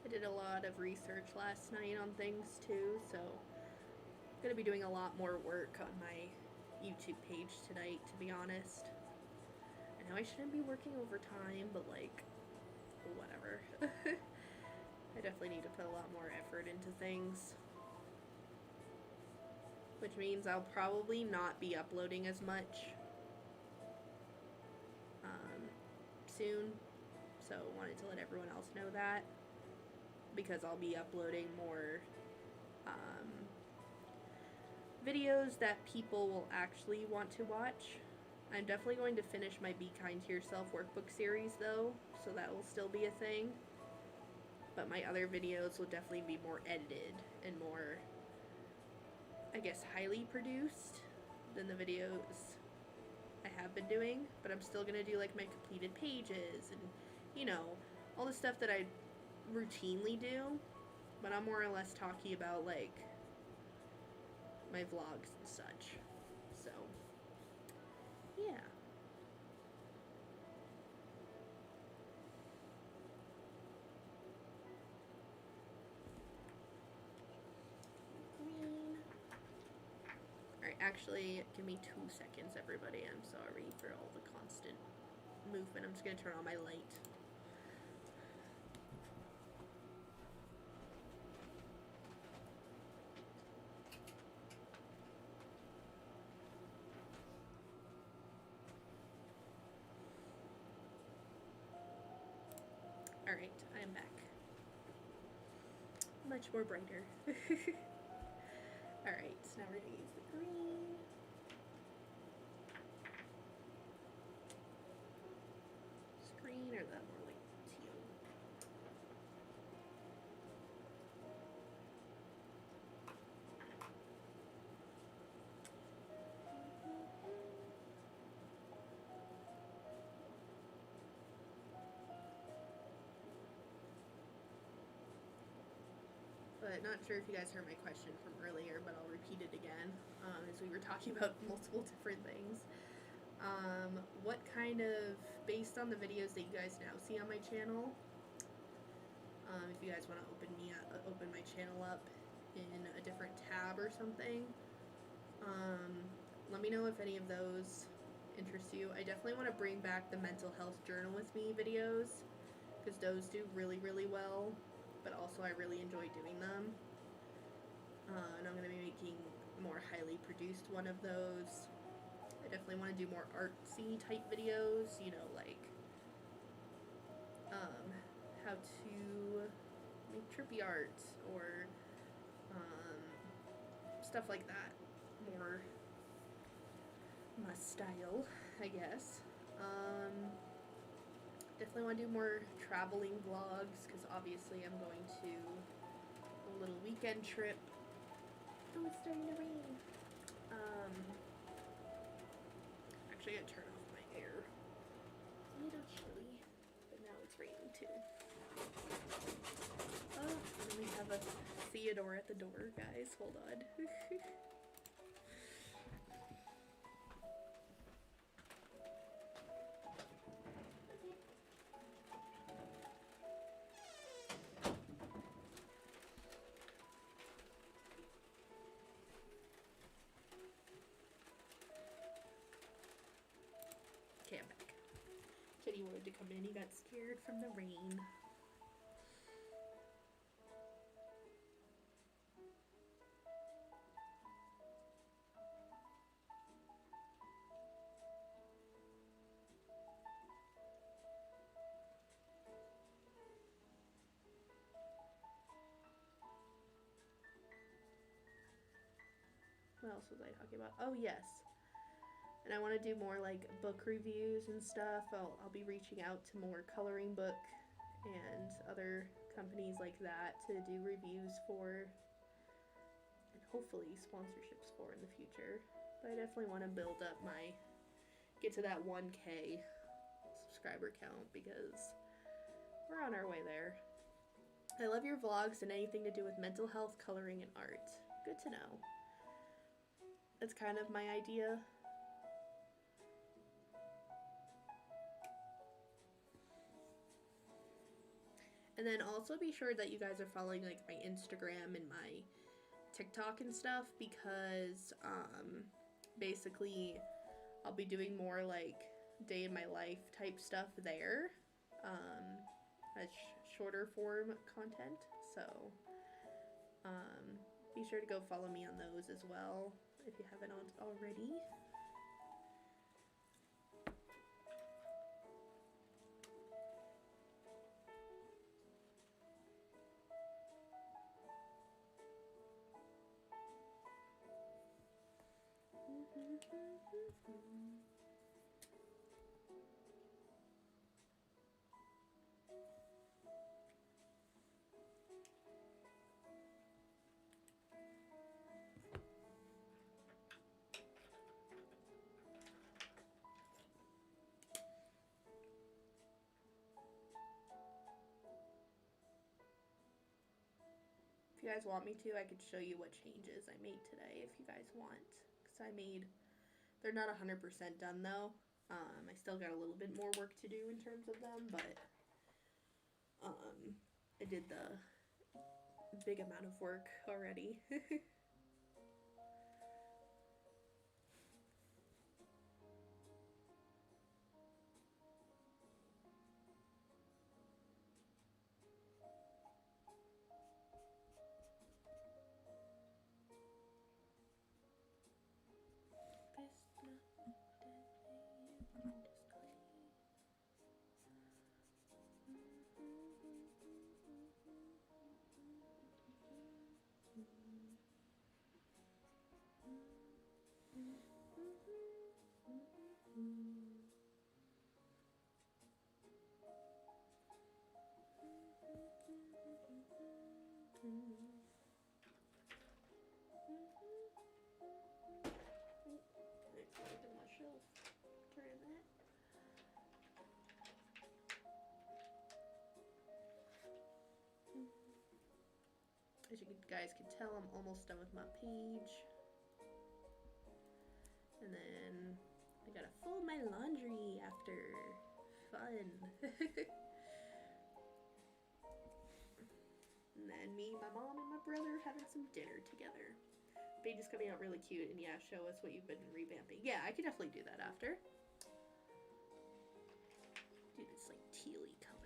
I did a lot of research last night on things too, so I'm going to be doing a lot more work on my YouTube page tonight, to be honest. I know I shouldn't be working overtime, but like, whatever. I definitely need to put a lot more effort into things. Which means I'll probably not be uploading as much soon. So wanted to let everyone else know that. Because I'll be uploading more videos that people will actually want to watch. I'm definitely going to finish my Be Kind to Yourself workbook series though, so that will still be a thing. But my other videos will definitely be more edited and more, I guess, highly produced than the videos I have been doing. But I'm still gonna do like my completed pages and, you know, all the stuff that I routinely do. But I'm more or less talking about like my vlogs and such. So, yeah. Green. Alright, actually, give me 2 seconds, everybody. I'm sorry for all the constant movement. I'm just gonna turn on my light. Alright, I am back. Much more brighter. Alright, so now we're gonna use the green. Green or the more like teal. But not sure if you guys heard my question from earlier, but I'll repeat it again, as we were talking about multiple different things. What kind of, based on the videos that you guys now see on my channel, if you guys want to open my channel up in a different tab or something, let me know if any of those interest you. I definitely want to bring back the mental health journal with me videos, because those do really, really well. But also I really enjoy doing them. And I'm going to be making more highly produced one of those. I definitely want to do more artsy type videos, you know, like how to make trippy art or stuff like that. More my style, I guess. Definitely want to do more traveling vlogs, because obviously I'm going to a little weekend trip. Oh, it's starting to rain. Actually, I gotta turn off my air. It's a little chilly, but now it's raining too. Oh, and we have a Theodore at the door, guys. Hold on. Okay, I'm back. Kitty wanted to come in. He got scared from the rain. What else was I talking about? Oh, yes. And I want to do more like book reviews and stuff. I'll be reaching out to more coloring book and other companies like that to do reviews for and hopefully sponsorships for in the future. But I definitely want to build up get to that 1K subscriber count because we're on our way there. I love your vlogs and anything to do with mental health, coloring, and art. Good to know. That's kind of my idea. And then also be sure that you guys are following like my Instagram and my TikTok and stuff because basically I'll be doing more like day in my life type stuff there. As shorter form content. So be sure to go follow me on those as well if you haven't already. If you guys want me to, I could show you what changes I made today if you guys want. Because they're not 100% done though. I still got a little bit more work to do in terms of them, but I did the big amount of work already. As you guys can tell, I'm almost done with my page. And then I gotta fold my laundry after. Fun. And then me, my mom, and my brother having some dinner together. Page is coming out really cute, and yeah, show us what you've been revamping. Yeah, I could definitely do that after. Do this like tealy color.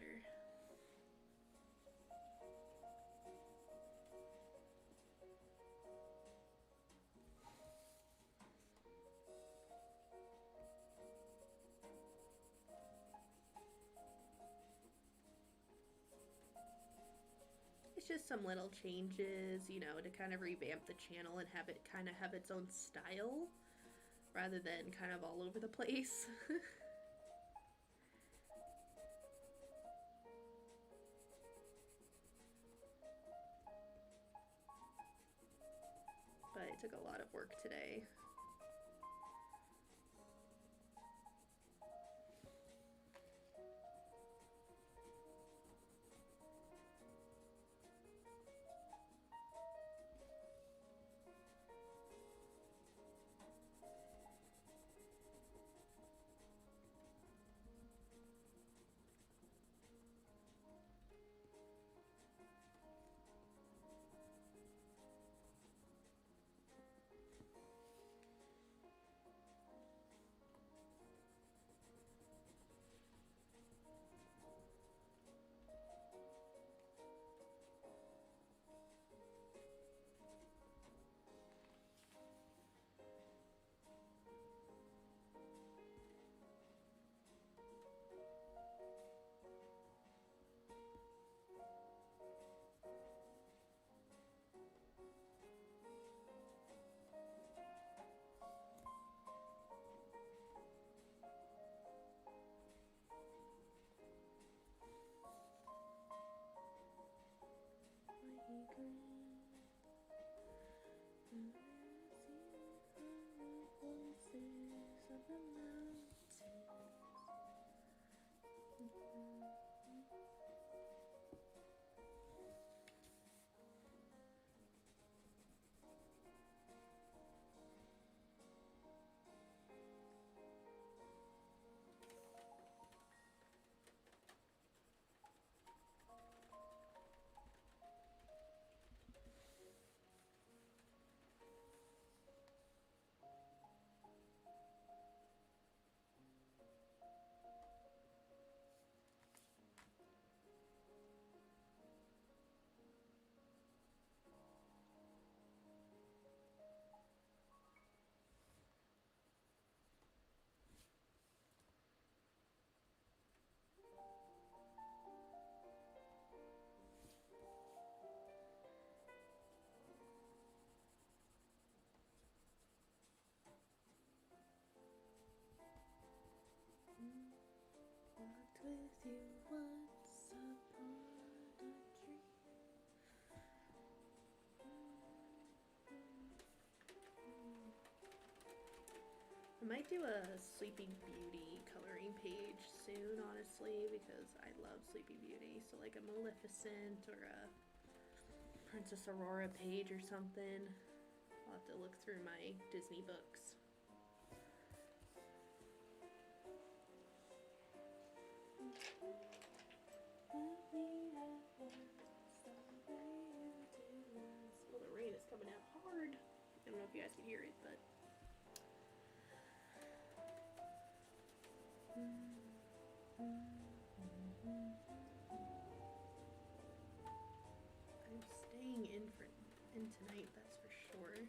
It's just some little changes, you know, to kind of revamp the channel and have it kind of have its own style rather than kind of all over the place. But it took a lot of work today. Walked with you once upon a dream. I might do a Sleeping Beauty coloring page soon, honestly, because I love Sleeping Beauty. So like a Maleficent or a Princess Aurora page or something. I'll have to look through my Disney books. Well, the rain is coming out hard. I don't know if you guys can hear it, but I'm staying in tonight, that's for sure.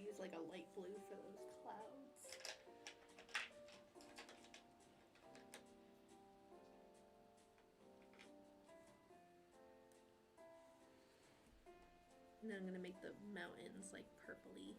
Use like a light blue for those clouds. And then I'm gonna make the mountains like purpley.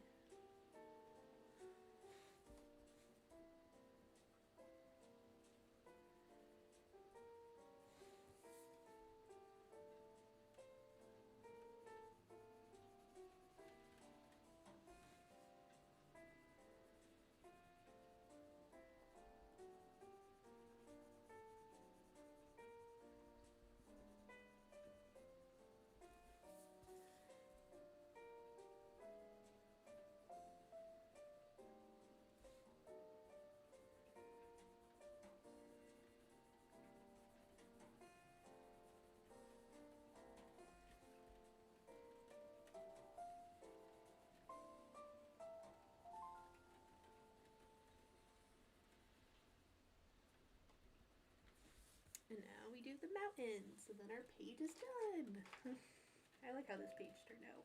And now we do the mountains, and then our page is done. I like how this page turned out.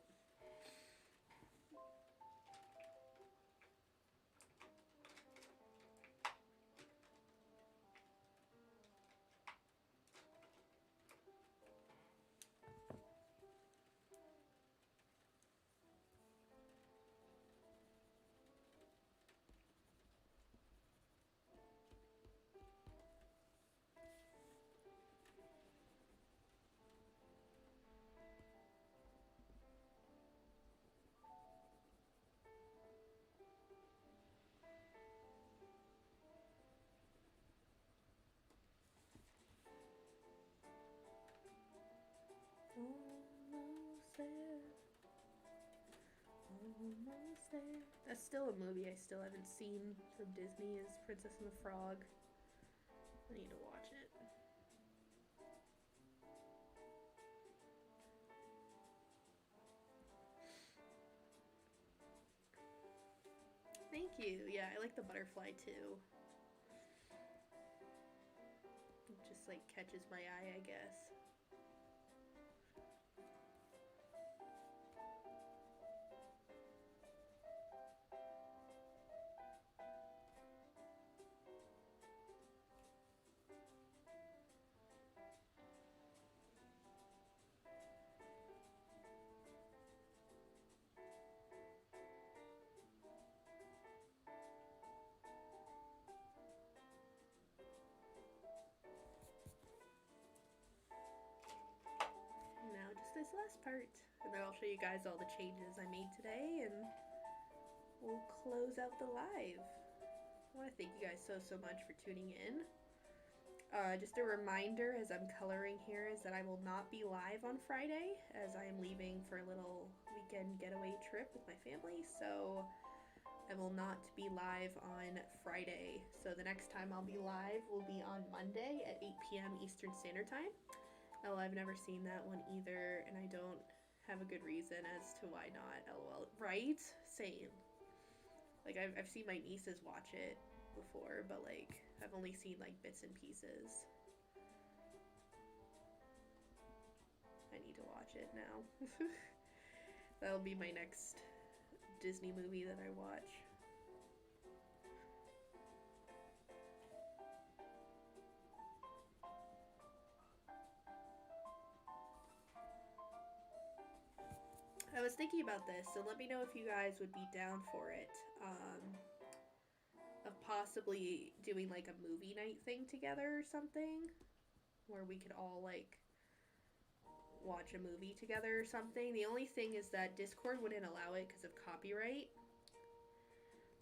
there. Almost there. That's still a movie I still haven't seen from Disney, is Princess and the Frog. I need to watch it. Thank you. Yeah, I like the butterfly too. It just like catches my eye, I guess. Now just this last part, and then I'll show you guys all the changes I made today, and we'll close out the live. I want to thank you guys so much for tuning in. Just a reminder as I'm coloring here is that I will not be live on Friday, as I am leaving for a little weekend getaway trip with my family, so I will not be live on Friday. So the next time I'll be live will be on Monday at 8 p.m. Eastern Standard Time. Oh, I've never seen that one either, and I don't have a good reason as to why not. LOL. Right? Same. Like, I've seen my nieces watch it before, but, like, I've only seen, like, bits and pieces. I need to watch it now. That'll be my next Disney movie that I watch. I was thinking about this, so let me know if you guys would be down for it. Of possibly doing like a movie night thing together or something, where we could all like watch a movie together or something. The only thing is that Discord wouldn't allow it because of copyright.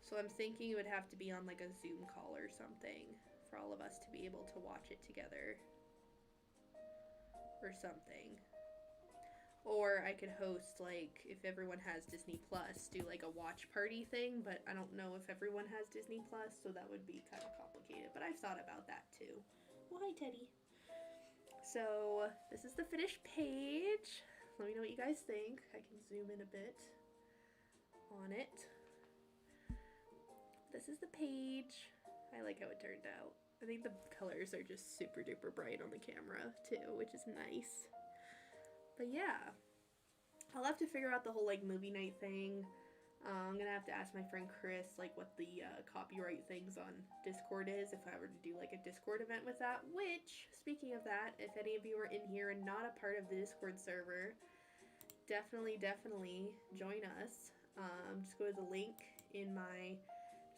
So I'm thinking it would have to be on like a Zoom call or something for all of us to be able to watch it together or something. Or I could host, like, if everyone has Disney Plus, do like a watch party thing, but I don't know if everyone has Disney Plus, so that would be kind of complicated. But I've thought about that too. Why, Teddy? So this is the finished page. Let me know what you guys think. I can zoom in a bit on it. This is the page. I like how it turned out. I think the colors are just super duper bright on the camera too, which is nice. But yeah, I'll have to figure out the whole like movie night thing. I'm gonna have to ask my friend Chris like what the copyright things on Discord is if I were to do like a Discord event with that. Which, speaking of that, if any of you are in here and not a part of the Discord server, definitely join us. Just go to the link in my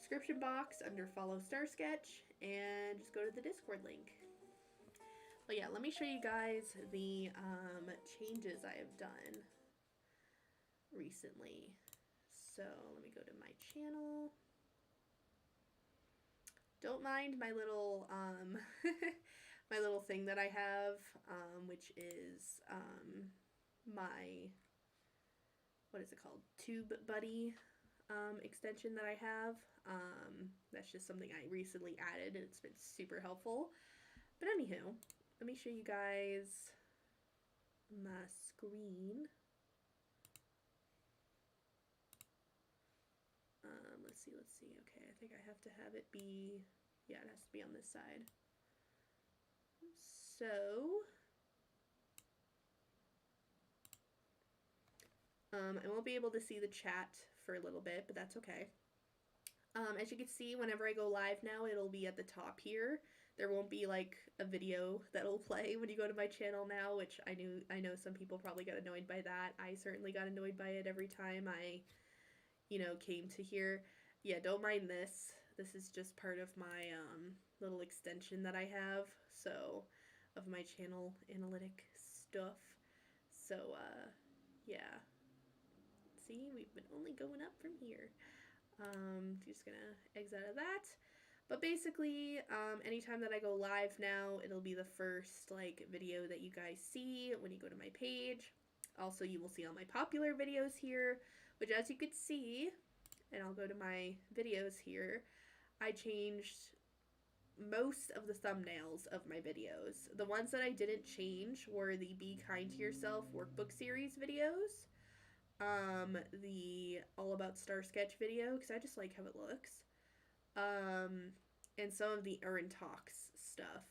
description box under Follow Star Sketch and just go to the Discord link. But yeah, let me show you guys the changes I have done recently. So let me go to my channel. Don't mind my little my little thing that I have, which is my, what is it called? TubeBuddy extension that I have. That's just something I recently added and it's been super helpful. But anywho, let me show you guys my screen. Let's see. Okay, I think I have to have it be, yeah, it has to be on this side. So, I won't be able to see the chat for a little bit, but that's okay. As you can see, whenever I go live now, it'll be at the top here. There won't be like a video that'll play when you go to my channel now, which I know some people probably got annoyed by that. I certainly got annoyed by it every time I, you know, came to here. Yeah, don't mind this. This is just part of my little extension that I have, so, of my channel analytic stuff. So, yeah. See, we've been only going up from here. Just gonna exit out of that. But basically, anytime that I go live now, it'll be the first, like, video that you guys see when you go to my page. Also, you will see all my popular videos here, which as you could see, and I'll go to my videos here, I changed most of the thumbnails of my videos. The ones that I didn't change were the Be Kind to Yourself workbook series videos, the All About Star Sketch video, because I just like how it looks, and some of the Erin Talks stuff.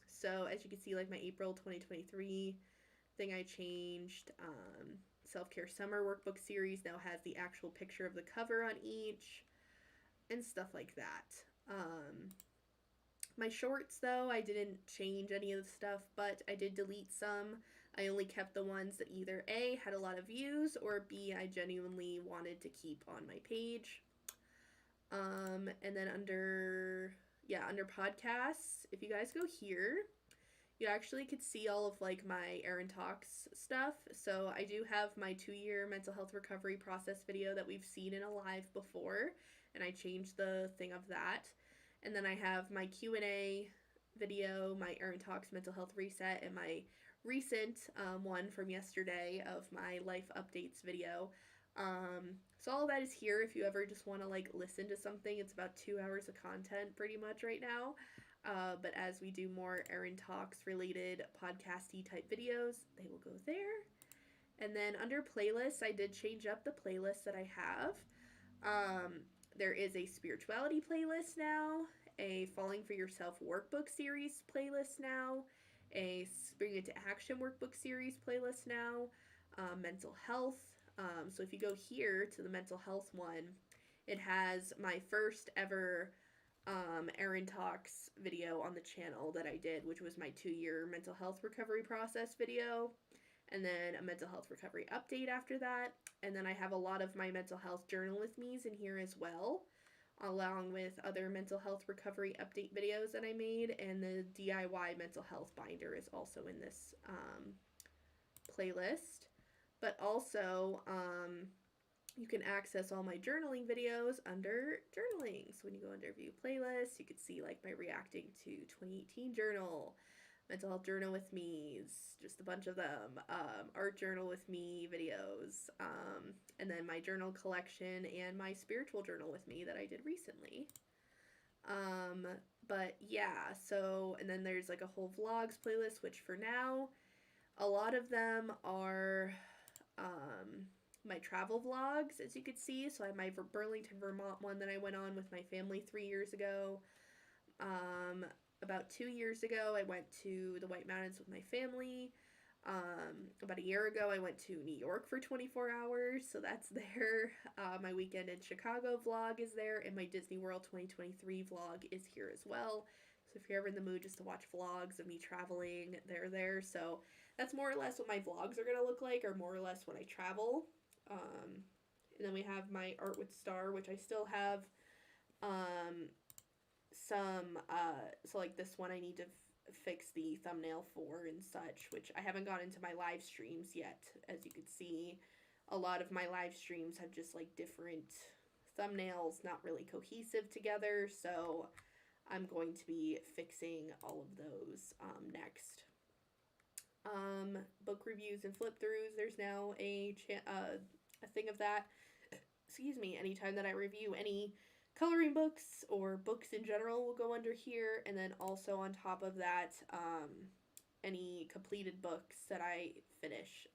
So as you can see, like my April 2023 thing I changed, Self-Care Summer Workbook Series now has the actual picture of the cover on each, and stuff like that. My shorts, though, I didn't change any of the stuff, but I did delete some. I only kept the ones that either A, had a lot of views, or B, I genuinely wanted to keep on my page. And then under podcasts, if you guys go here, you actually could see all of like my Erin Talks stuff. So I do have my 2-year mental health recovery process video that we've seen in a live before, and I changed the thing of that. And then I have my Q&A video, my Erin Talks mental health reset, and my recent one from yesterday of my life updates video. So all of that is here if you ever just want to like listen to something. It's about 2 hours of content pretty much right now. But as we do more Erin Talks related podcasty type videos, they will go there. And then under playlists, I did change up the playlist that I have. There is a spirituality playlist now, a Falling for Yourself workbook series playlist now, a Bring It to Action workbook series playlist now, mental health. So if you go here to the mental health one, it has my first ever Erin Talks video on the channel that I did, which was my 2-year mental health recovery process video, and then a mental health recovery update after that. And then I have a lot of my mental health journal with me's in here as well, along with other mental health recovery update videos that I made, and the DIY mental health binder is also in this playlist. But also, you can access all my journaling videos under journaling. So when you go under view playlists, you can see like my reacting to 2018 journal, mental health journal with me's, just a bunch of them, art journal with me videos, and then my journal collection and my spiritual journal with me that I did recently. But yeah, so, and then there's like a whole vlogs playlist, which for now, a lot of them are my travel vlogs, as you could see. So I have my Burlington, Vermont one that I went on with my family 3 years ago. About 2 years ago, I went to the White Mountains with my family. About a year ago, I went to New York for 24 hours, so that's there. My weekend in Chicago vlog is there, and my Disney World 2023 vlog is here as well. So if you're ever in the mood just to watch vlogs of me traveling, they're there. So that's more or less what my vlogs are going to look like, or more or less when I travel. And then we have my Art with Star, which I still have some, so like this one I need to fix the thumbnail for and such, which I haven't gone into my live streams yet. As you can see, a lot of my live streams have just like different thumbnails, not really cohesive together, so I'm going to be fixing all of those next. Book reviews and flip throughs, there's now a thing of that. Excuse me, anytime that I review any coloring books or books in general will go under here. And then also on top of that, any completed books that I finish,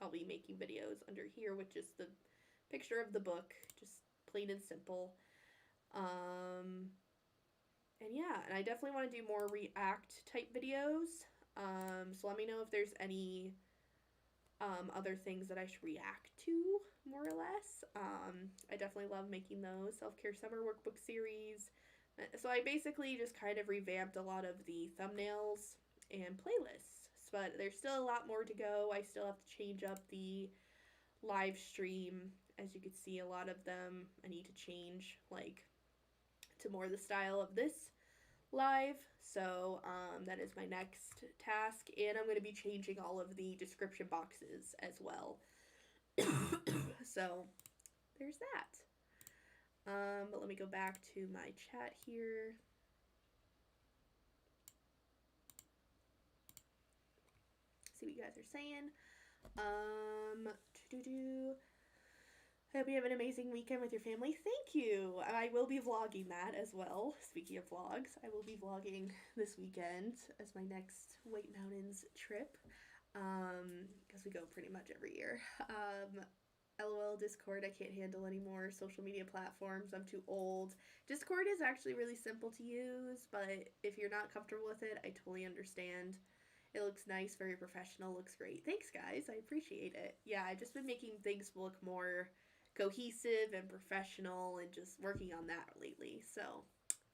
I'll be making videos under here, which is the picture of the book, just plain and simple. And yeah, and I definitely want to do more react type videos. So let me know if there's any other things that I should react to, more or less. I definitely love making those. Self-Care Summer Workbook Series. So I basically just kind of revamped a lot of the thumbnails and playlists. But there's still a lot more to go. I still have to change up the live stream. As you can see, a lot of them I need to change, like, to more the style of this live. So that is my next task, and I'm going to be changing all of the description boxes as well. So there's that. But let me go back to my chat here. See what you guys are saying. Um, doo-doo-doo. I hope you have an amazing weekend with your family. Thank you. I will be vlogging that as well. Speaking of vlogs, I will be vlogging this weekend as my next White Mountains trip. Because we go pretty much every year. LOL Discord, I can't handle anymore. Social media platforms, I'm too old. Discord is actually really simple to use, but if you're not comfortable with it, I totally understand. It looks nice, very professional, looks great. Thanks, guys. I appreciate it. Yeah, I've just been making things look more cohesive and professional and just working on that lately. So,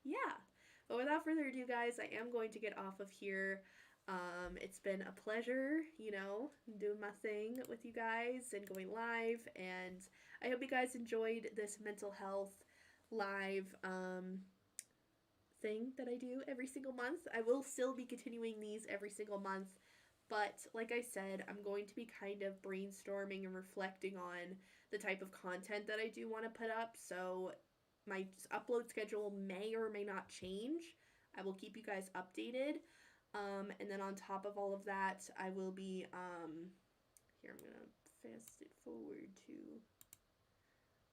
yeah. But without further ado, guys, I am going to get off of here. It's been a pleasure, doing my thing with you guys and going live. And I hope you guys enjoyed this mental health live thing that I do every single month. I will still be continuing these every single month, but like I said, I'm going to be kind of brainstorming and reflecting on the type of content that I do want to put up. So my upload schedule may or may not change. I will keep you guys updated. And then on top of all of that, I will be, here, I'm going to fast it forward to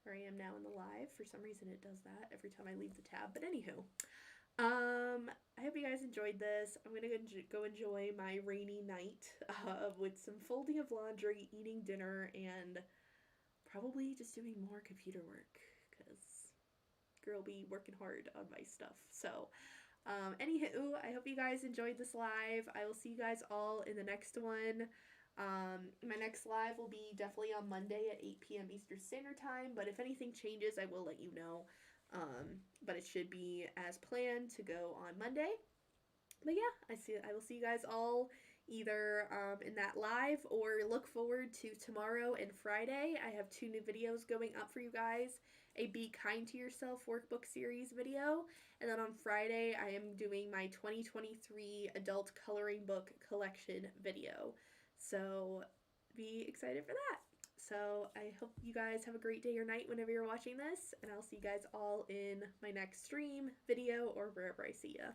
where I am now in the live. For some reason, it does that every time I leave the tab. But anywho, I hope you guys enjoyed this. I'm gonna go enjoy my rainy night with some folding of laundry, eating dinner, and probably just doing more computer work because girl be working hard on my stuff. So, anywho, I hope you guys enjoyed this live. I will see you guys all in the next one. My next live will be definitely on Monday at 8 p.m. Eastern Standard Time, but if anything changes, I will let you know. But it should be as planned to go on Monday. But yeah, I will see you guys all either in that live or look forward to tomorrow and Friday. I have 2 new videos going up for you guys. A Be Kind to Yourself workbook series video, and then on Friday I am doing my 2023 adult coloring book collection video. So be excited for that. So I hope you guys have a great day or night whenever you're watching this, and I'll see you guys all in my next stream, video, or wherever I see ya.